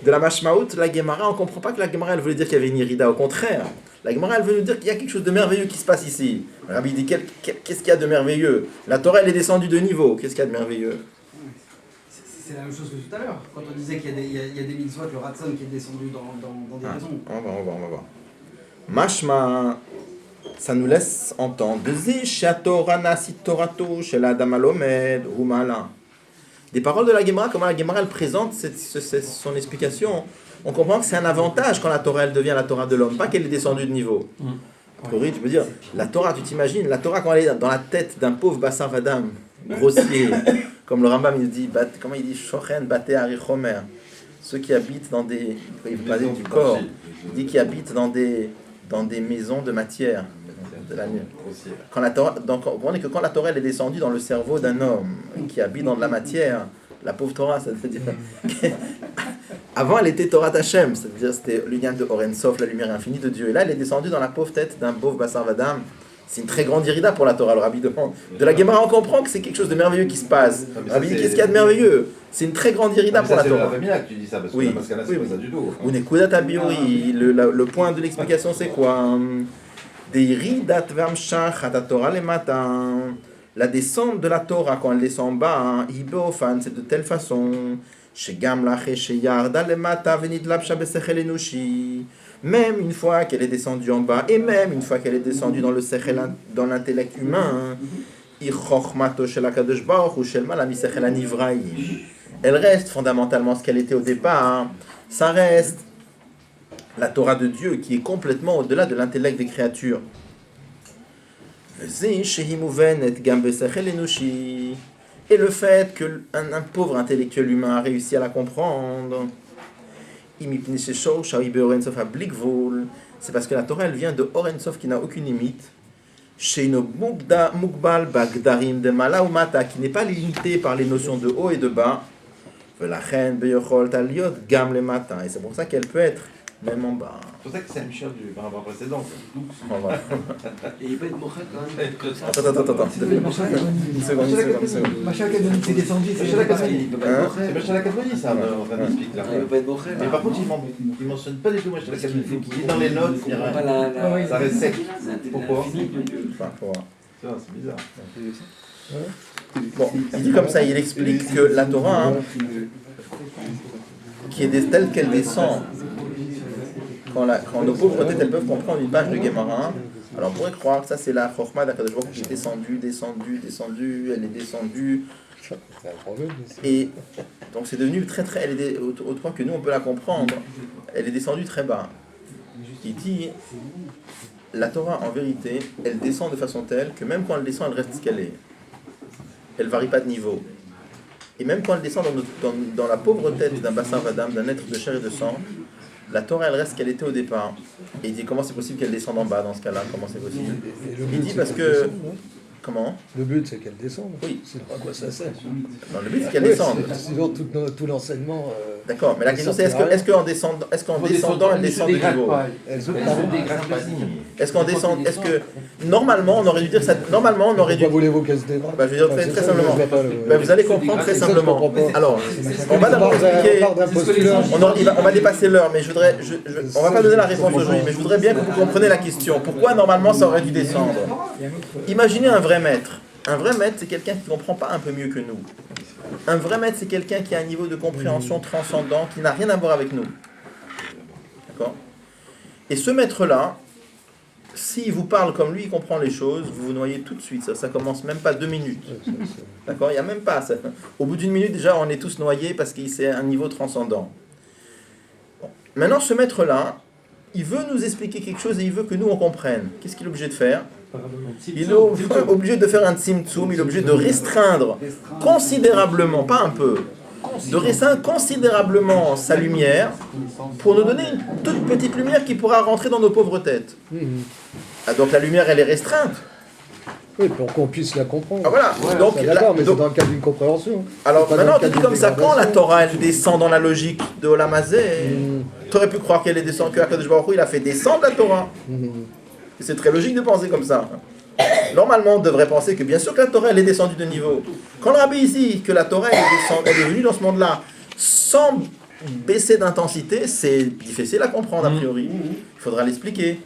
Speaker 2: De la Mashmaout, la Gemara, on ne comprend pas que la Gemara elle voulait dire qu'il y avait une Irida. Au contraire, la Gemara elle veut nous dire qu'il y a quelque chose de merveilleux qui se passe ici. Rabbi dit qu'est-ce qu'il y a de merveilleux? La Torah elle est descendue de niveau. Qu'est-ce qu'il y a de merveilleux?
Speaker 1: C'est la même chose que tout à l'heure, quand on disait qu'il y a des mitzvot, le Ratson qui est descendu dans des raisons.
Speaker 2: On va voir. Mashma, ça nous laisse entendre des paroles de la Gemara, comment la Gemara elle présente son explication. On comprend que c'est un avantage quand la Torah elle devient la Torah de l'homme, pas qu'elle est descendue de niveau. Tu peux dire, la Torah, tu t'imagines, la Torah quand elle est dans la tête d'un pauvre bassin vadam, grossier, comme le Rambam il dit, comment il dit, Shochen Bate Arichomer, ceux qui habitent dans des, il veut parler du corps, il dit qu'ils habitent dans des maisons de matière. De la nuit. Quand la Torah, donc on comprend que quand la Torah elle est descendue dans le cerveau d'un homme qui habite dans de la matière, la pauvre Torah, ça veut dire avant elle était Torah Hashem, c'est-à-dire c'était l'union de Oren Sof, la lumière infinie de Dieu. Et là elle est descendue dans la pauvre tête d'un pauvre Bassar Vadam. C'est une très grande irida pour la Torah. Le Rabbi demande de la Gemara, on comprend que c'est quelque chose de merveilleux qui se passe. Le Rabbi dit qu'est-ce qu'il y a de merveilleux? C'est une très grande irida pour la Torah.
Speaker 4: C'est le que tu dis ça parce que la Maskana c'est pas ça du tout.
Speaker 2: Le point de l'explication c'est quoi? La descente de la Torah quand elle descend en bas, c'est de telle façon même une fois qu'elle est descendue en bas et même une fois qu'elle est descendue dans le sechel, dans l'intellect humain, elle reste fondamentalement ce qu'elle était au départ. Ça reste la Torah de Dieu qui est complètement au-delà de l'intellect des créatures. Et le fait qu'un pauvre intellectuel humain a réussi à la comprendre, c'est parce que la Torah elle vient de Oren Sof qui n'a aucune limite, qui n'est pas limité par les notions de haut et de bas, et c'est pour ça qu'elle peut être même en bas.
Speaker 4: C'est pour ça que c'est un chien du rapport précédent.
Speaker 8: Et il peut être moché quand même.
Speaker 2: Attends. Une seconde.
Speaker 5: Machin Kadmoni, c'est descendu.
Speaker 8: Il peut pas être moché.
Speaker 4: C'est Machala Kadmoni, ça, on explique là.
Speaker 8: Il peut pas être moché.
Speaker 4: Mais par contre, il ne mentionne pas du tout Machala Kadmoni. Il est dans les notes, il y a rien. Ça reste sec. Pourquoi? C'est bizarre.
Speaker 2: Bon, il dit comme ça, il explique que la Torah, qui est telle qu'elle descend, quand nos pauvres têtes elles peuvent comprendre une page de Gemara, alors on pourrait croire que ça c'est la Chokhmah d'Akadosh Baruch Hu qui est descendue, elle est descendue. Et donc c'est devenu très elle est au point que nous on peut la comprendre, elle est descendue très bas. Il dit, la Torah en vérité, elle descend de façon telle que même quand elle descend, elle reste ce qu'elle est. Elle varie pas de niveau. Et même quand elle descend dans la pauvre tête d'un bassin vadam, d'un être de chair et de sang, la Torah elle reste ce qu'elle était au départ. Et il dit comment c'est possible qu'elle descende en bas dans ce cas-là? Comment c'est possible? Il dit parce que... Comment?
Speaker 5: Le but c'est qu'elle descende.
Speaker 2: Oui.
Speaker 5: C'est pas à quoi ça sert.
Speaker 2: Non, le but c'est qu'elle descende.
Speaker 5: Sinon tout l'enseignement...
Speaker 2: D'accord, mais la question c'est est-ce qu'en descendant elle descend de niveau? Est-ce qu'en descendant, est-ce que normalement on aurait dû dire ça? Normalement on aurait dû.
Speaker 5: Pourquoi voulez-vous qu'elle se dégrade?
Speaker 2: Je veux dire très simplement. Vous allez comprendre très simplement. Alors, on va d'abord expliquer. On va dépasser l'heure, mais on va pas donner la réponse aujourd'hui, mais je voudrais bien que vous compreniez la question. Pourquoi normalement ça aurait dû descendre? Imaginez un vrai maître. Un vrai maître, c'est quelqu'un qui ne comprend pas un peu mieux que nous. Un vrai maître, c'est quelqu'un qui a un niveau de compréhension transcendant qui n'a rien à voir avec nous. D'accord? Et ce maître-là, s'il vous parle comme lui, il comprend les choses, vous vous noyez tout de suite. Ça commence même pas 2 minutes. D'accord? Il n'y a même pas ça. Au bout d'1 minute, déjà, on est tous noyés parce que c'est un niveau transcendant. Bon. Maintenant, ce maître-là, il veut nous expliquer quelque chose et il veut que nous, on comprenne. Qu'est-ce qu'il est obligé de faire? Il est obligé de faire un tzimtzum, il est obligé de restreindre considérablement, pas un peu, de restreindre considérablement sa lumière pour nous donner une toute petite lumière qui pourra rentrer dans nos pauvres têtes. Ah, donc la lumière, elle est restreinte.
Speaker 5: Oui, pour qu'on puisse la comprendre.
Speaker 2: Ah, voilà.
Speaker 5: Ouais,
Speaker 2: donc,
Speaker 5: d'accord, mais c'est dans le cadre d'une compréhension.
Speaker 2: Alors maintenant, tu dis comme ça, quand la Torah, elle descend dans la logique de Olam Hazeh, tu aurais pu croire qu'elle est descendue, que Akadosh Baruch Hu, il a fait descendre la Torah. Et c'est très logique de penser comme ça. Normalement, on devrait penser que bien sûr que la Torah, elle est descendue de niveau. Quand le rabbi ici, que la Torah, elle est venue dans ce monde-là sans baisser d'intensité, c'est difficile à comprendre a priori. Il faudra l'expliquer.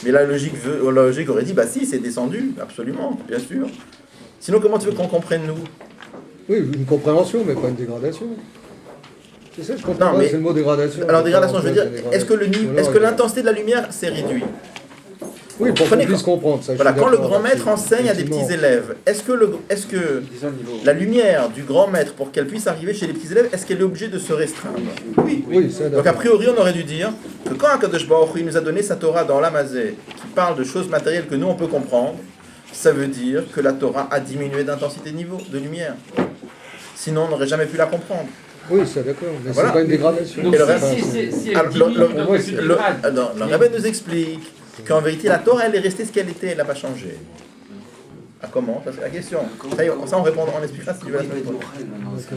Speaker 2: Mais la logique aurait dit, bah si, c'est descendu, absolument, bien sûr. Sinon, comment tu veux qu'on comprenne, nous?
Speaker 5: Oui, une compréhension, mais pas une dégradation. C'est ça, je comprends.
Speaker 2: Non, mais
Speaker 5: c'est le mot dégradation.
Speaker 2: Alors, dégradation, je veux dire, est-ce que l'intensité de la lumière s'est réduite?
Speaker 5: Oui, pour qu'on puisse comprendre ça.
Speaker 2: Voilà, quand le grand maître enseigne à des petits élèves, est-ce que la lumière du grand maître, pour qu'elle puisse arriver chez les petits élèves, est-ce qu'elle est obligée de se restreindre? Oui. Donc a priori, on aurait dû dire que quand Akadosh Baruch Hu nous a donné sa Torah dans Olam Hazeh, qui parle de choses matérielles que nous on peut comprendre, ça veut dire que la Torah a diminué d'intensité de lumière. Sinon, on n'aurait jamais pu la comprendre.
Speaker 5: Oui, c'est d'accord, mais
Speaker 2: voilà.
Speaker 5: c'est pas une dégradation.
Speaker 7: Donc si elle diminue,
Speaker 2: le Rebbe nous explique qu'en vérité, la Torah, elle est restée ce qu'elle était, elle n'a pas changé. Ah, comment? Ça, c'est la question. Ça, on répondra, on expliquera si tu veux la semaine prochaine.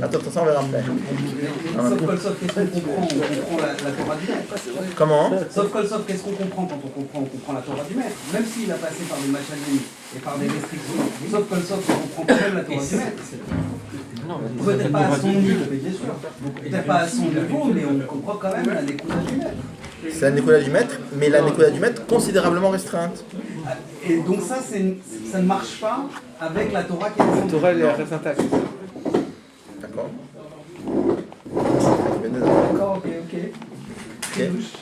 Speaker 2: Attends, ça, on verra après.
Speaker 1: Sauf qu'est-ce qu'on comprend? On comprend la Torah du maître.
Speaker 2: Comment?
Speaker 1: Sauf qu'est-ce qu'on comprend quand on comprend la Torah du maître? Même s'il a passé par des machalim et par des restrictions. Sauf on comprend quand même la Torah du maître. Peut-être pas à son niveau, bien sûr. Peut-être pas à son niveau, mais on comprend quand même la Nékoula du maître.
Speaker 2: C'est la Nékoula du maître, mais la Nékoula du maître considérablement restreinte.
Speaker 1: Et donc ça ne marche pas avec la Torah qui est descendue.
Speaker 9: La Torah, elle est reste intacte.
Speaker 2: D'accord.
Speaker 1: D'accord, ok.
Speaker 2: Ok.
Speaker 1: C'est louche.